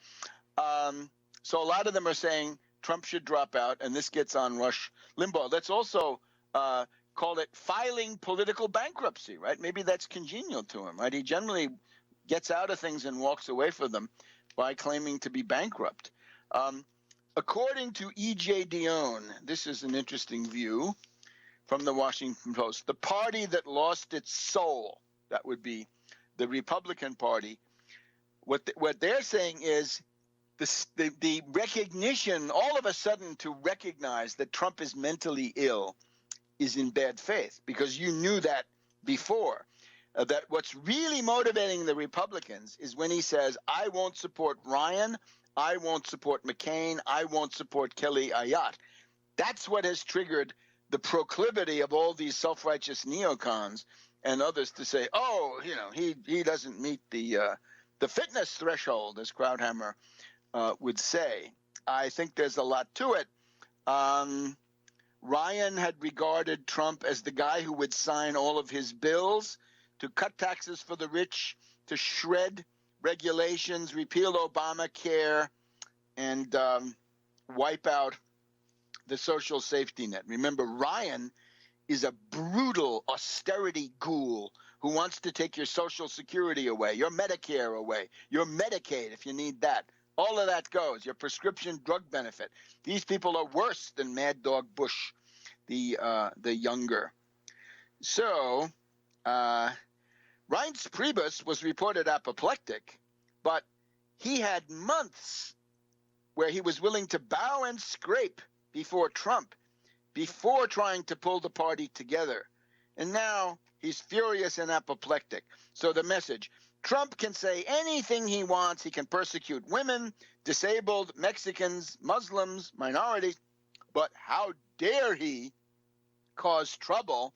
So a lot of them are saying Trump should drop out, and this gets on Rush Limbaugh. Let's also call it filing political bankruptcy, right? Maybe that's congenial to him, right? He generally gets out of things and walks away from them by claiming to be bankrupt. According to E.J. Dionne, this is an interesting view from the Washington Post, the party that lost its soul, that would be the Republican Party, what they're saying is the recognition, all of a sudden to recognize that Trump is mentally ill is in bad faith, because you knew that before. That what's really motivating the Republicans is when he says, I won't support Ryan, I won't support McCain, I won't support Kelly Ayotte. That's what has triggered the proclivity of all these self-righteous neocons and others to say, oh, he doesn't meet the fitness threshold, as Krauthammer would say. I think there's a lot to it. Ryan had regarded Trump as the guy who would sign all of his bills to cut taxes for the rich, to shred regulations, repeal Obamacare, and wipe out the social safety net. Remember, Ryan is a brutal austerity ghoul who wants to take your Social Security away, your Medicare away, your Medicaid if you need that. All of that goes, your prescription drug benefit. These people are worse than Mad Dog Bush, the younger. So, Reince Priebus was reported apoplectic, but he had months where he was willing to bow and scrape before Trump, before trying to pull the party together. And now he's furious and apoplectic. So the message, Trump can say anything he wants. He can persecute women, disabled, Mexicans, Muslims, minorities. But how dare he cause trouble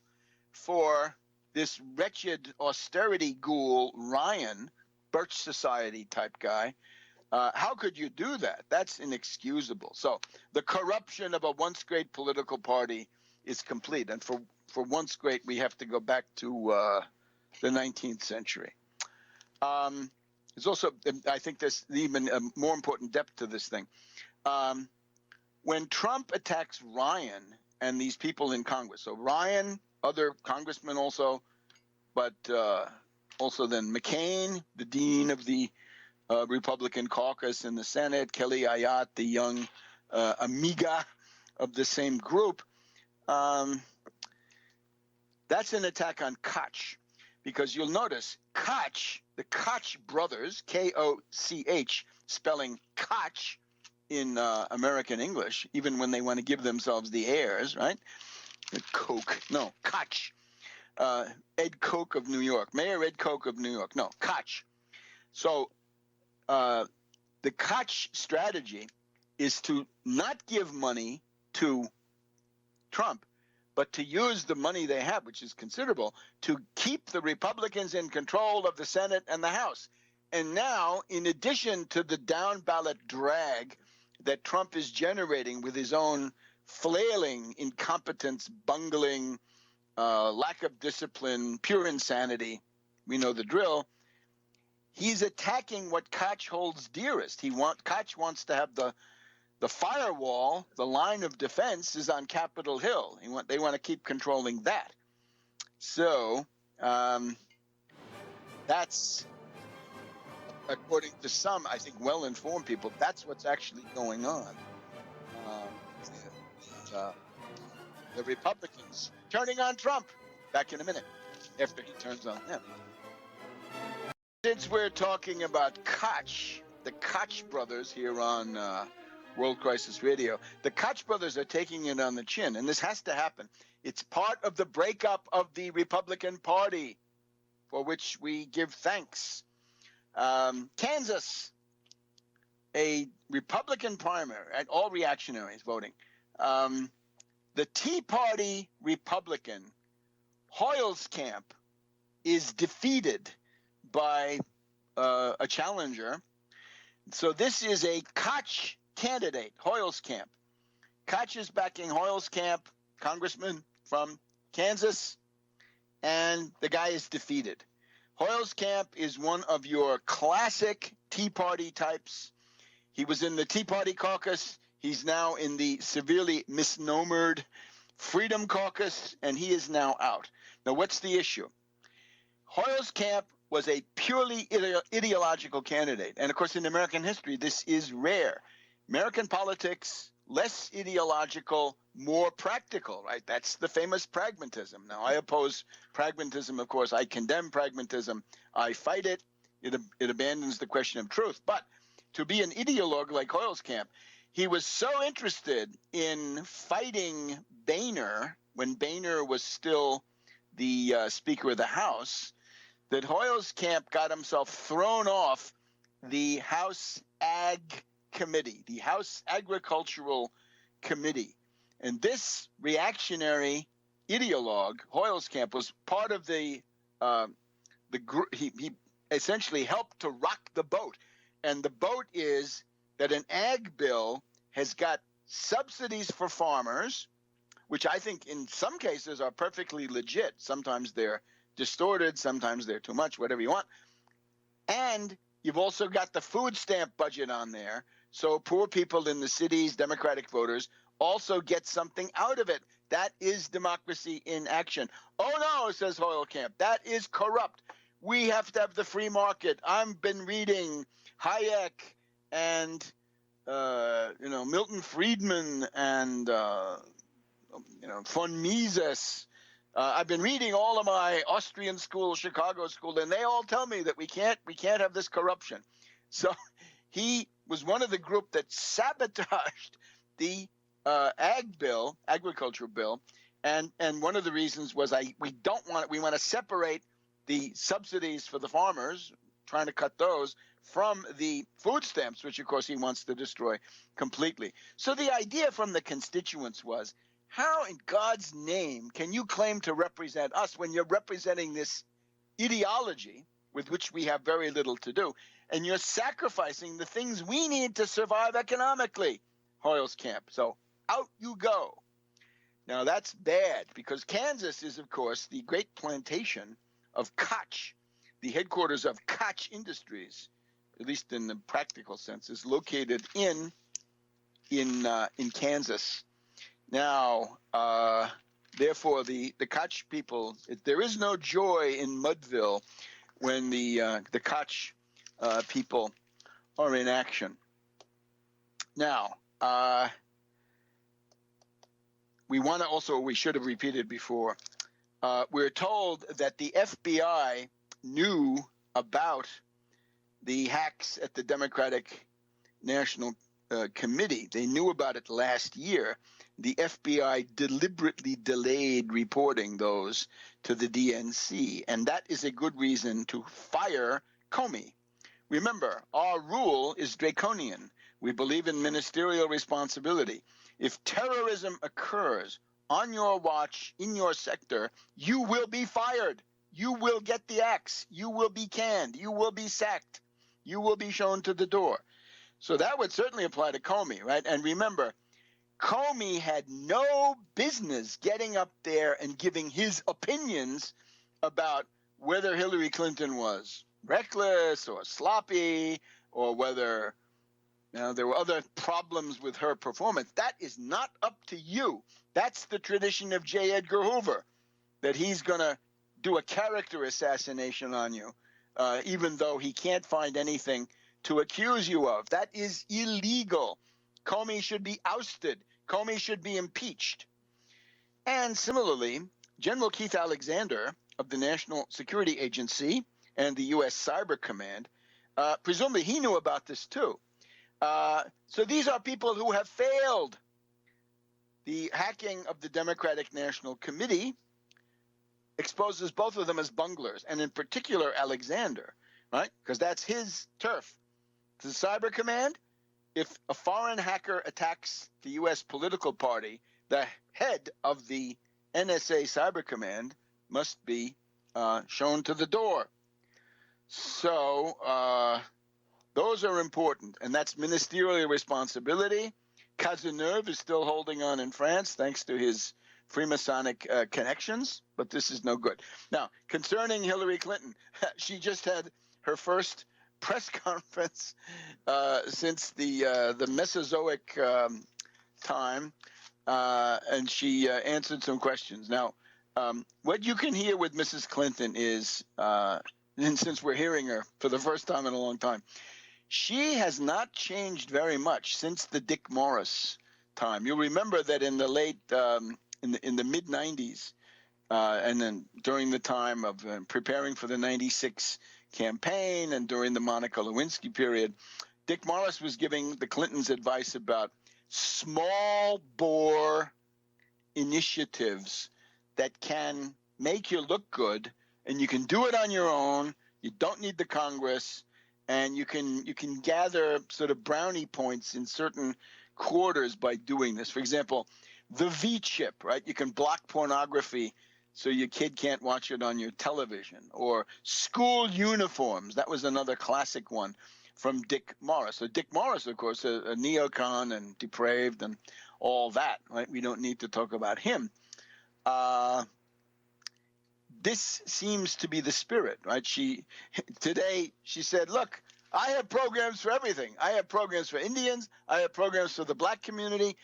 for this wretched austerity ghoul, Ryan, Birch Society type guy? How could you do that? That's inexcusable. So the corruption of a once great political party is complete. And for once great, we have to go back to the 19th century. There's also, I think there's even a more important depth to this thing. When Trump attacks Ryan and these people in Congress, so Ryan, other congressmen also, but also then McCain, the dean of the Republican caucus in the Senate, Kelly Ayotte, the young amiga of the same group. That's an attack on Koch, because you'll notice Koch, the Koch brothers, K-O-C-H, spelling Koch in American English, even when they want to give themselves the airs, right? Koch, no, Koch. Ed Koch of New York, Mayor Ed Koch of New York, no, Koch. So the Koch strategy is to not give money to Trump, but to use the money they have, which is considerable, to keep the Republicans in control of the Senate and the House. And now, in addition to the down ballot drag that Trump is generating with his own flailing, incompetence, bungling, lack of discipline, pure insanity, we know the drill, he's attacking what Koch holds dearest. Koch wants to have the firewall, the line of defense is on Capitol Hill. They want to keep controlling that. So that's, according to some, I think, well-informed people, that's what's actually going on. The Republicans turning on Trump. Back in a minute, after he turns on them. Since we're talking about Koch, the Koch brothers here on World Crisis Radio, the Koch brothers are taking it on the chin, and this has to happen. It's part of the breakup of the Republican Party, for which we give thanks. Kansas, a Republican primary, and all reactionaries voting. The Tea Party Republican, Hoylskamp, is defeated by a challenger. So this is a Koch candidate, Hoylskamp. Koch is backing Hoylskamp, congressman from Kansas. and the guy is defeated. Hoyle's-Camp is one of your classic Tea Party types. He was in the Tea Party caucus. He's now in the severely misnomered Freedom Caucus, and he is now out. Now, what's the issue? Hoyle's-Camp was a purely ideological candidate. And, of course, in American history, this is rare. American politics, less ideological, more practical, right? That's the famous pragmatism. Now, I oppose pragmatism, of course. I condemn pragmatism. I fight it. It abandons the question of truth. But to be an ideologue like Hoyle's-Camp, he was so interested in fighting Boehner when Boehner was still the Speaker of the House, that Hoyle's-Camp got himself thrown off the House Ag Committee, the House Agricultural Committee. And this reactionary ideologue, Hoyle's-Camp, was part of the group. He essentially helped to rock the boat. And the boat is that an ag bill has got subsidies for farmers, which I think in some cases are perfectly legit. Sometimes they're distorted, sometimes they're too much, whatever you want. And you've also got the food stamp budget on there. So poor people in the cities, Democratic voters, also get something out of it. That is democracy in action. Oh no, says Hoyle's-Camp, that is corrupt. We have to have the free market. I've been reading Hayek and Milton Friedman and von Mises. I've been reading all of my Austrian school, Chicago school, and they all tell me that we can't have this corruption. So he was one of the group that sabotaged the agricultural bill, and one of the reasons was we want to separate the subsidies for the farmers, trying to cut those, from the food stamps, which of course he wants to destroy completely. So the idea from the constituents was, how in God's name can you claim to represent us when you're representing this ideology with which we have very little to do, and you're sacrificing the things we need to survive economically? Hoyle's-Camp. So out you go. Now that's bad, because Kansas is, of course, the great plantation of Koch. The headquarters of Koch Industries, at least in the practical sense, is located in Kansas. Now, therefore, the Koch people, there is no joy in Mudville when the Koch people are in action. Now, we should have repeated before, we're told that the FBI knew about the hacks at the Democratic National Committee. They knew about it last year. The FBI deliberately delayed reporting those to the DNC, and that is a good reason to fire Comey. Remember, our rule is draconian. We believe in ministerial responsibility. If terrorism occurs on your watch, in your sector, you will be fired. You will get the axe. You will be canned. You will be sacked. You will be shown to the door. So that would certainly apply to Comey, right? And remember, Comey had no business getting up there and giving his opinions about whether Hillary Clinton was reckless or sloppy, or whether there were other problems with her performance. That is not up to you. That's the tradition of J. Edgar Hoover, that he's going to do a character assassination on you, even though he can't find anything to accuse you of. That is illegal. Comey should be ousted. Comey should be impeached. And similarly, General Keith Alexander of the National Security Agency and the U.S. Cyber Command, presumably he knew about this too. So these are people who have failed. The hacking of the Democratic National Committee exposes both of them as bunglers, and in particular Alexander, right? Because that's his turf. The Cyber Command, if a foreign hacker attacks the U.S. political party, the head of the NSA Cyber Command must be shown to the door. So those are important, and that's ministerial responsibility. Cazeneuve is still holding on in France, thanks to his Freemasonic connections, but this is no good. Now, concerning Hillary Clinton, she just had her first press conference since the Mesozoic time, and she answered some questions. Now, what you can hear with Mrs. Clinton is, and since we're hearing her for the first time in a long time, she has not changed very much since the Dick Morris time. You'll remember that in the late, in the mid 90s, and then during the time of preparing for the 96 campaign and during the Monica Lewinsky period, Dick Morris was giving the Clintons advice about small bore initiatives that can make you look good, and you can do it on your own. You don't need the Congress, and you can gather sort of brownie points in certain quarters by doing this. For example, the V chip, right? You can block pornography so your kid can't watch it on your television. Or school uniforms. That was another classic one from Dick Morris. So Dick Morris, of course, a neocon and depraved and all that, right? We don't need to talk about him. This seems to be the spirit, right? Today she said, look, I have programs for everything. I have programs for Indians. I have programs for the black community.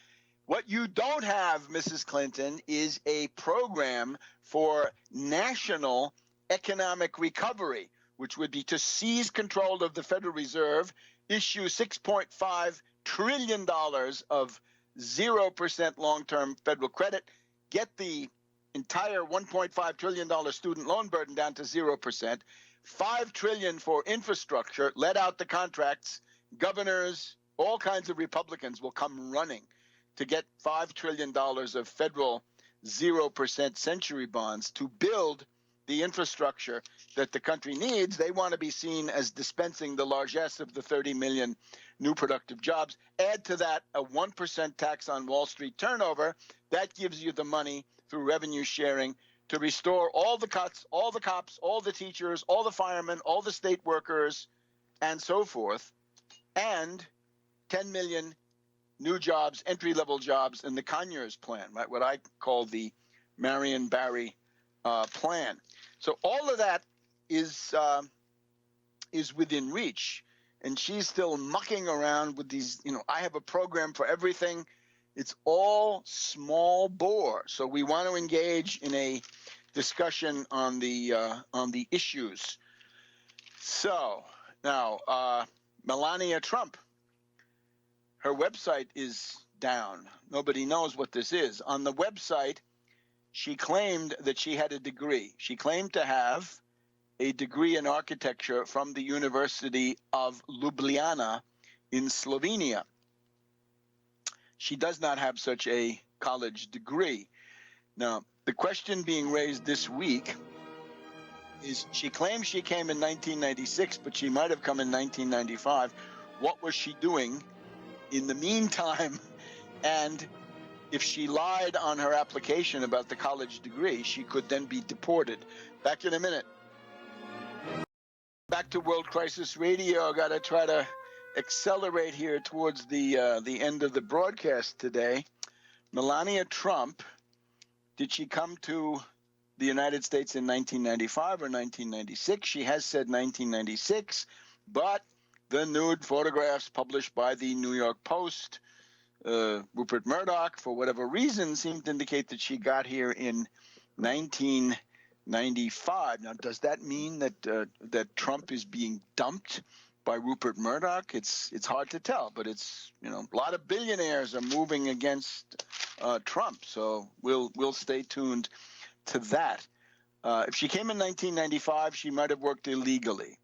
What you don't have, Mrs. Clinton, is a program for national economic recovery, which would be to seize control of the Federal Reserve, issue $6.5 trillion of 0% long-term federal credit, get the entire $1.5 trillion student loan burden down to 0%, $5 trillion for infrastructure, let out the contracts, governors, all kinds of Republicans will come running to get $5 trillion of federal 0% century bonds to build the infrastructure that the country needs. They want to be seen as dispensing the largesse of the 30 million new productive jobs. Add to that a 1% tax on Wall Street turnover. That gives you the money through revenue sharing to restore all the cops, all the teachers, all the firemen, all the state workers, and so forth, and 10 million new jobs, entry-level jobs in the Conyers plan, right? What I call the Marion Barry plan. So all of that is within reach, and she's still mucking around with these. I have a program for everything. It's all small bore. So we want to engage in a discussion on the issues. So now Melania Trump. Her website is down. Nobody knows what this is. On the website, she claimed that she had a degree. She claimed to have a degree in architecture from the University of Ljubljana in Slovenia. She does not have such a college degree. Now, the question being raised this week is she claims she came in 1996, but she might have come in 1995. What was she doing in the meantime? And if she lied on her application about the college degree, she could then be deported. Back in a minute. Back to World Crisis Radio. I got to try to accelerate here towards the end of the broadcast today. Melania Trump, did she come to the United States in 1995 or 1996? She has said 1996, but the nude photographs published by the New York Post, Rupert Murdoch, for whatever reason, seem to indicate that she got here in 1995. Now, does that mean that Trump is being dumped by Rupert Murdoch? It's hard to tell, but it's a lot of billionaires are moving against Trump, so we'll stay tuned to that. If she came in 1995, she might have worked illegally.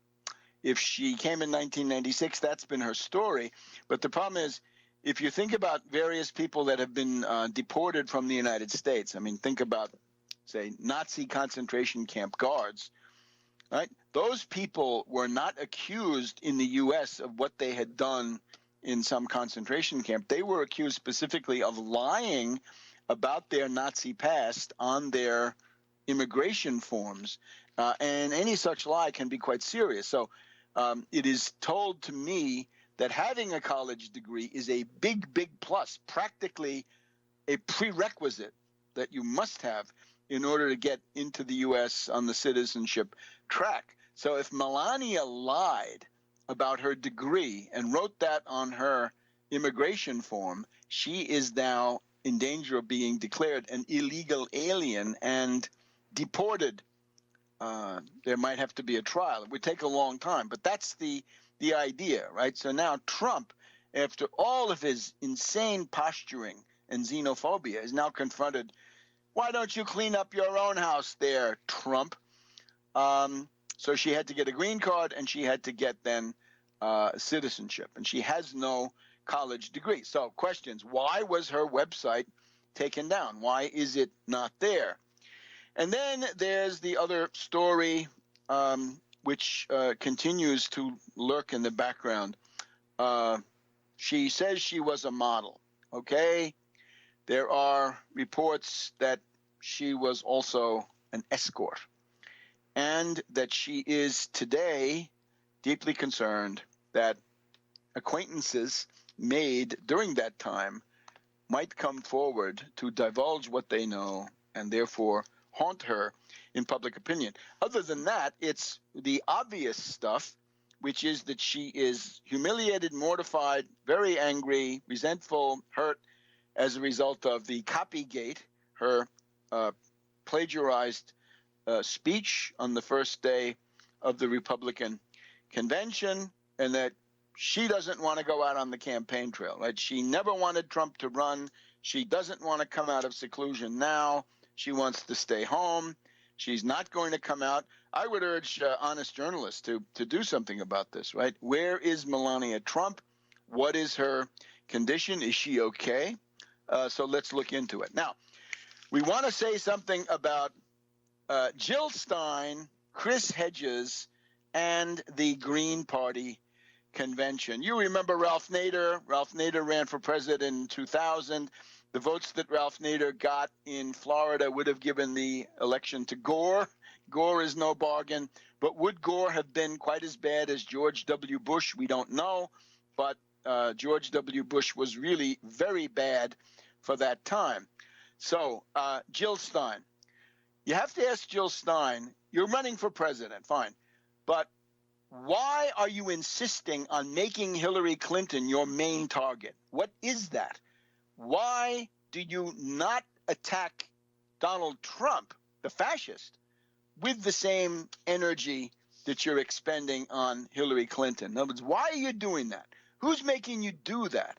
If she came in 1996, that's been her story. But the problem is, if you think about various people that have been deported from the United States, I mean, think about, say, Nazi concentration camp guards, right? Those people were not accused in the U.S. of what they had done in some concentration camp. They were accused specifically of lying about their Nazi past on their immigration forms, and any such lie can be quite serious. So it is told to me that having a college degree is a big, big plus, practically a prerequisite that you must have in order to get into the U.S. on the citizenship track. So if Melania lied about her degree and wrote that on her immigration form, she is now in danger of being declared an illegal alien and deported. There might have to be a trial. It would take a long time, but that's the idea, right? So now Trump, after all of his insane posturing and xenophobia, is now confronted. Why don't you clean up your own house there, Trump? So she had to get a green card, and she had to get then citizenship, and she has no college degree. So questions: why was her website taken down? Why is it not there? And then there's the other story, which continues to lurk in the background. She says she was a model, okay? There are reports that she was also an escort, and that she is today deeply concerned that acquaintances made during that time might come forward to divulge what they know and therefore haunt her in public opinion. Other than that, it's the obvious stuff, which is that she is humiliated, mortified, very angry, resentful, hurt as a result of the Copygate, her plagiarized speech on the first day of the Republican convention, and that she doesn't want to go out on the campaign trail, right? She never wanted Trump to run. She doesn't want to come out of seclusion now. She wants to stay home. She's not going to come out. I would urge honest journalists to do something about this, right? Where is Melania Trump? What is her condition? Is she okay? So let's look into it. Now, we want to say something about Jill Stein, Chris Hedges, and the Green Party convention. You remember Ralph Nader. Ralph Nader ran for president in 2000. The votes that Ralph Nader got in Florida would have given the election to Gore. Gore is no bargain. But would Gore have been quite as bad as George W. Bush? We don't know. But George W. Bush was really very bad for that time. So Jill Stein. You have to ask Jill Stein, you're running for president, fine. But why are you insisting on making Hillary Clinton your main target? What is that? Why do you not attack Donald Trump, the fascist, with the same energy that you're expending on Hillary Clinton? In other words, why are you doing that? Who's making you do that?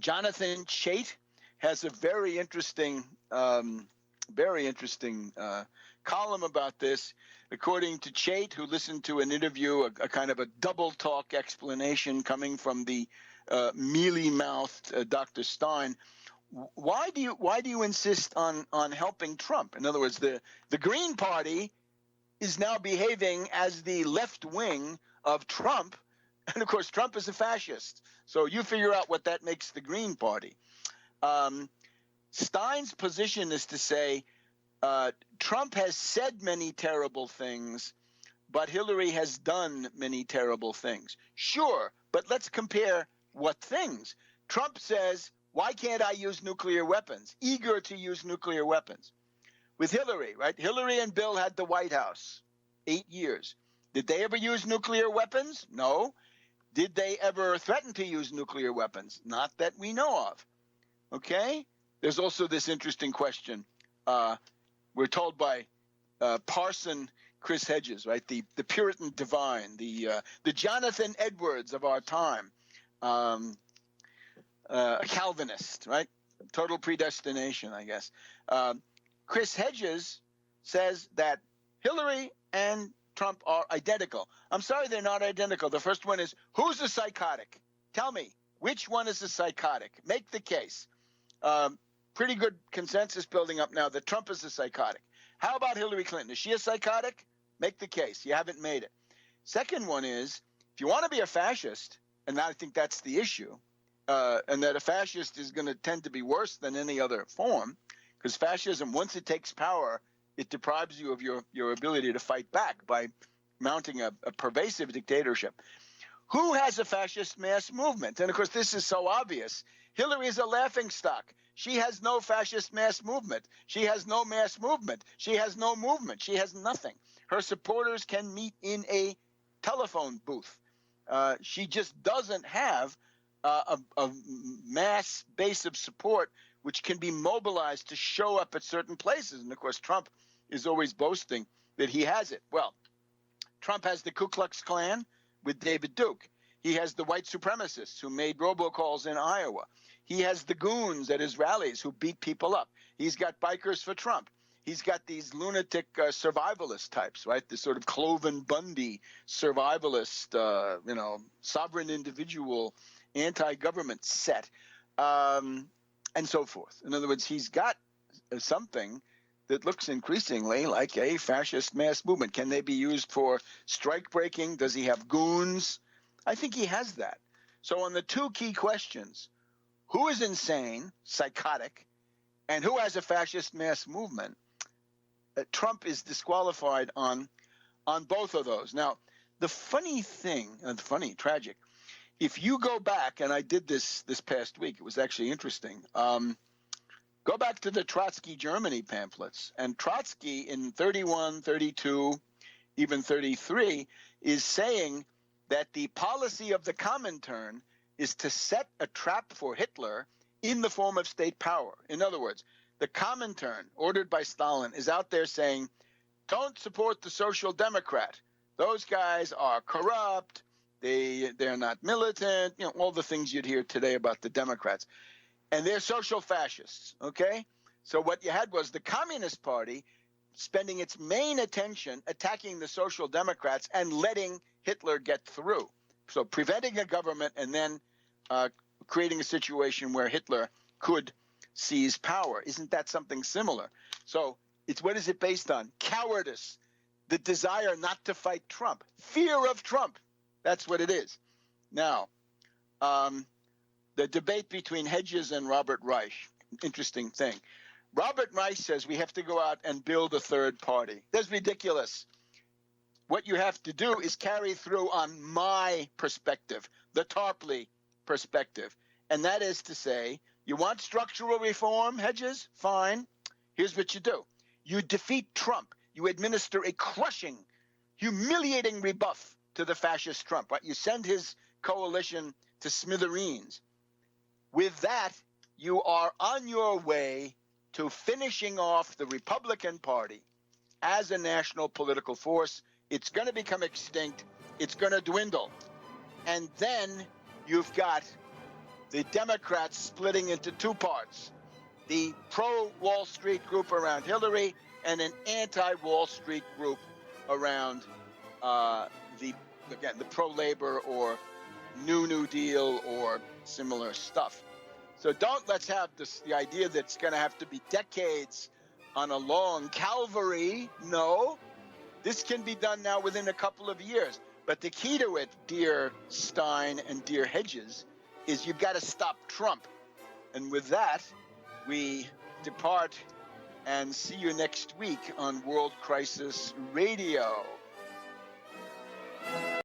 Jonathan Chait has a very interesting column about this. According to Chait, who listened to an interview, a kind of a double talk explanation coming from the mealy-mouthed Dr. Stein, why do you insist on helping Trump? In other words, the Green Party is now behaving as the left wing of Trump, and of course Trump is a fascist. So you figure out what that makes the Green Party. Stein's position is to say Trump has said many terrible things, but Hillary has done many terrible things. Sure, but let's compare what things. Trump says, why can't I use nuclear weapons? Eager to use nuclear weapons. With Hillary, right? Hillary and Bill had the White House 8 years. Did they ever use nuclear weapons? No. Did they ever threaten to use nuclear weapons? Not that we know of. Okay? There's also this interesting question. We're told by Parson Chris Hedges, right? The Puritan divine, the Jonathan Edwards of our time, a Calvinist, right? Total predestination, I guess. Chris Hedges says that Hillary and Trump are identical. I'm sorry, they're not identical. The first one is, who's a psychotic? Tell me, which one is a psychotic? Make the case. Pretty good consensus building up now that Trump is a psychotic. How about Hillary Clinton? Is she a psychotic? Make the case. You haven't made it. Second one is, if you want to be a fascist, and I think that's the issue, and that a fascist is going to tend to be worse than any other form, because fascism, once it takes power, it deprives you of your ability to fight back by mounting a pervasive dictatorship. Who has a fascist mass movement? And of course, this is so obvious. Hillary is a laughingstock. She has no fascist mass movement. She has no mass movement. She has no movement. She has nothing. Her supporters can meet in a telephone booth. She just doesn't have a mass base of support which can be mobilized to show up at certain places. And of course, Trump is always boasting that he has it. Well, Trump has the Ku Klux Klan with David Duke. He has the white supremacists who made robocalls in Iowa. He has the goons at his rallies who beat people up. He's got bikers for Trump. He's got these lunatic survivalist types, right? This sort of Cloven Bundy survivalist, sovereign individual, anti-government set, and so forth. In other words, he's got something that looks increasingly like a fascist mass movement. Can they be used for strike breaking? Does he have goons? I think he has that. So on the two key questions, who is insane, psychotic, and who has a fascist mass movement, Trump is disqualified on both of those. Now, the funny thing, tragic, if you go back, and I did this past week, it was actually interesting, go back to the Trotsky Germany pamphlets, and Trotsky in 31, 32, even 33 is saying that the policy of the Comintern is to set a trap for Hitler in the form of state power. In other words, the Comintern, ordered by Stalin, is out there saying, don't support the Social Democrat. Those guys are corrupt. They're not militant. All the things you'd hear today about the Democrats. And they're social fascists, okay? So what you had was the Communist Party spending its main attention attacking the Social Democrats and letting Hitler get through. So preventing a government and then creating a situation where Hitler could seize power. Isn't that something similar? So what is it based on? Cowardice, the desire not to fight Trump, fear of Trump. That's what it is. Now, the debate between Hedges and Robert Reich, interesting thing. Robert Reich says we have to go out and build a third party. That's ridiculous. What you have to do is carry through on my perspective, the Tarpley perspective. And that is to say, you want structural reform, Hedges? Fine. Here's what you do. You defeat Trump. You administer a crushing, humiliating rebuff to the fascist Trump. Right? You send his coalition to smithereens. With that, you are on your way to finishing off the Republican Party as a national political force. It's going to become extinct. It's going to dwindle. And then you've got the Democrats splitting into two parts, the pro-Wall Street group around Hillary and an anti-Wall Street group around the pro-labor or New Deal or similar stuff. So let's have the idea that it's going to have to be decades on a long Calvary. No, this can be done now within a couple of years. But the key to it, dear Stein and dear Hedges, is you've got to stop Trump. And with that, we depart and see you next week on World Crisis Radio.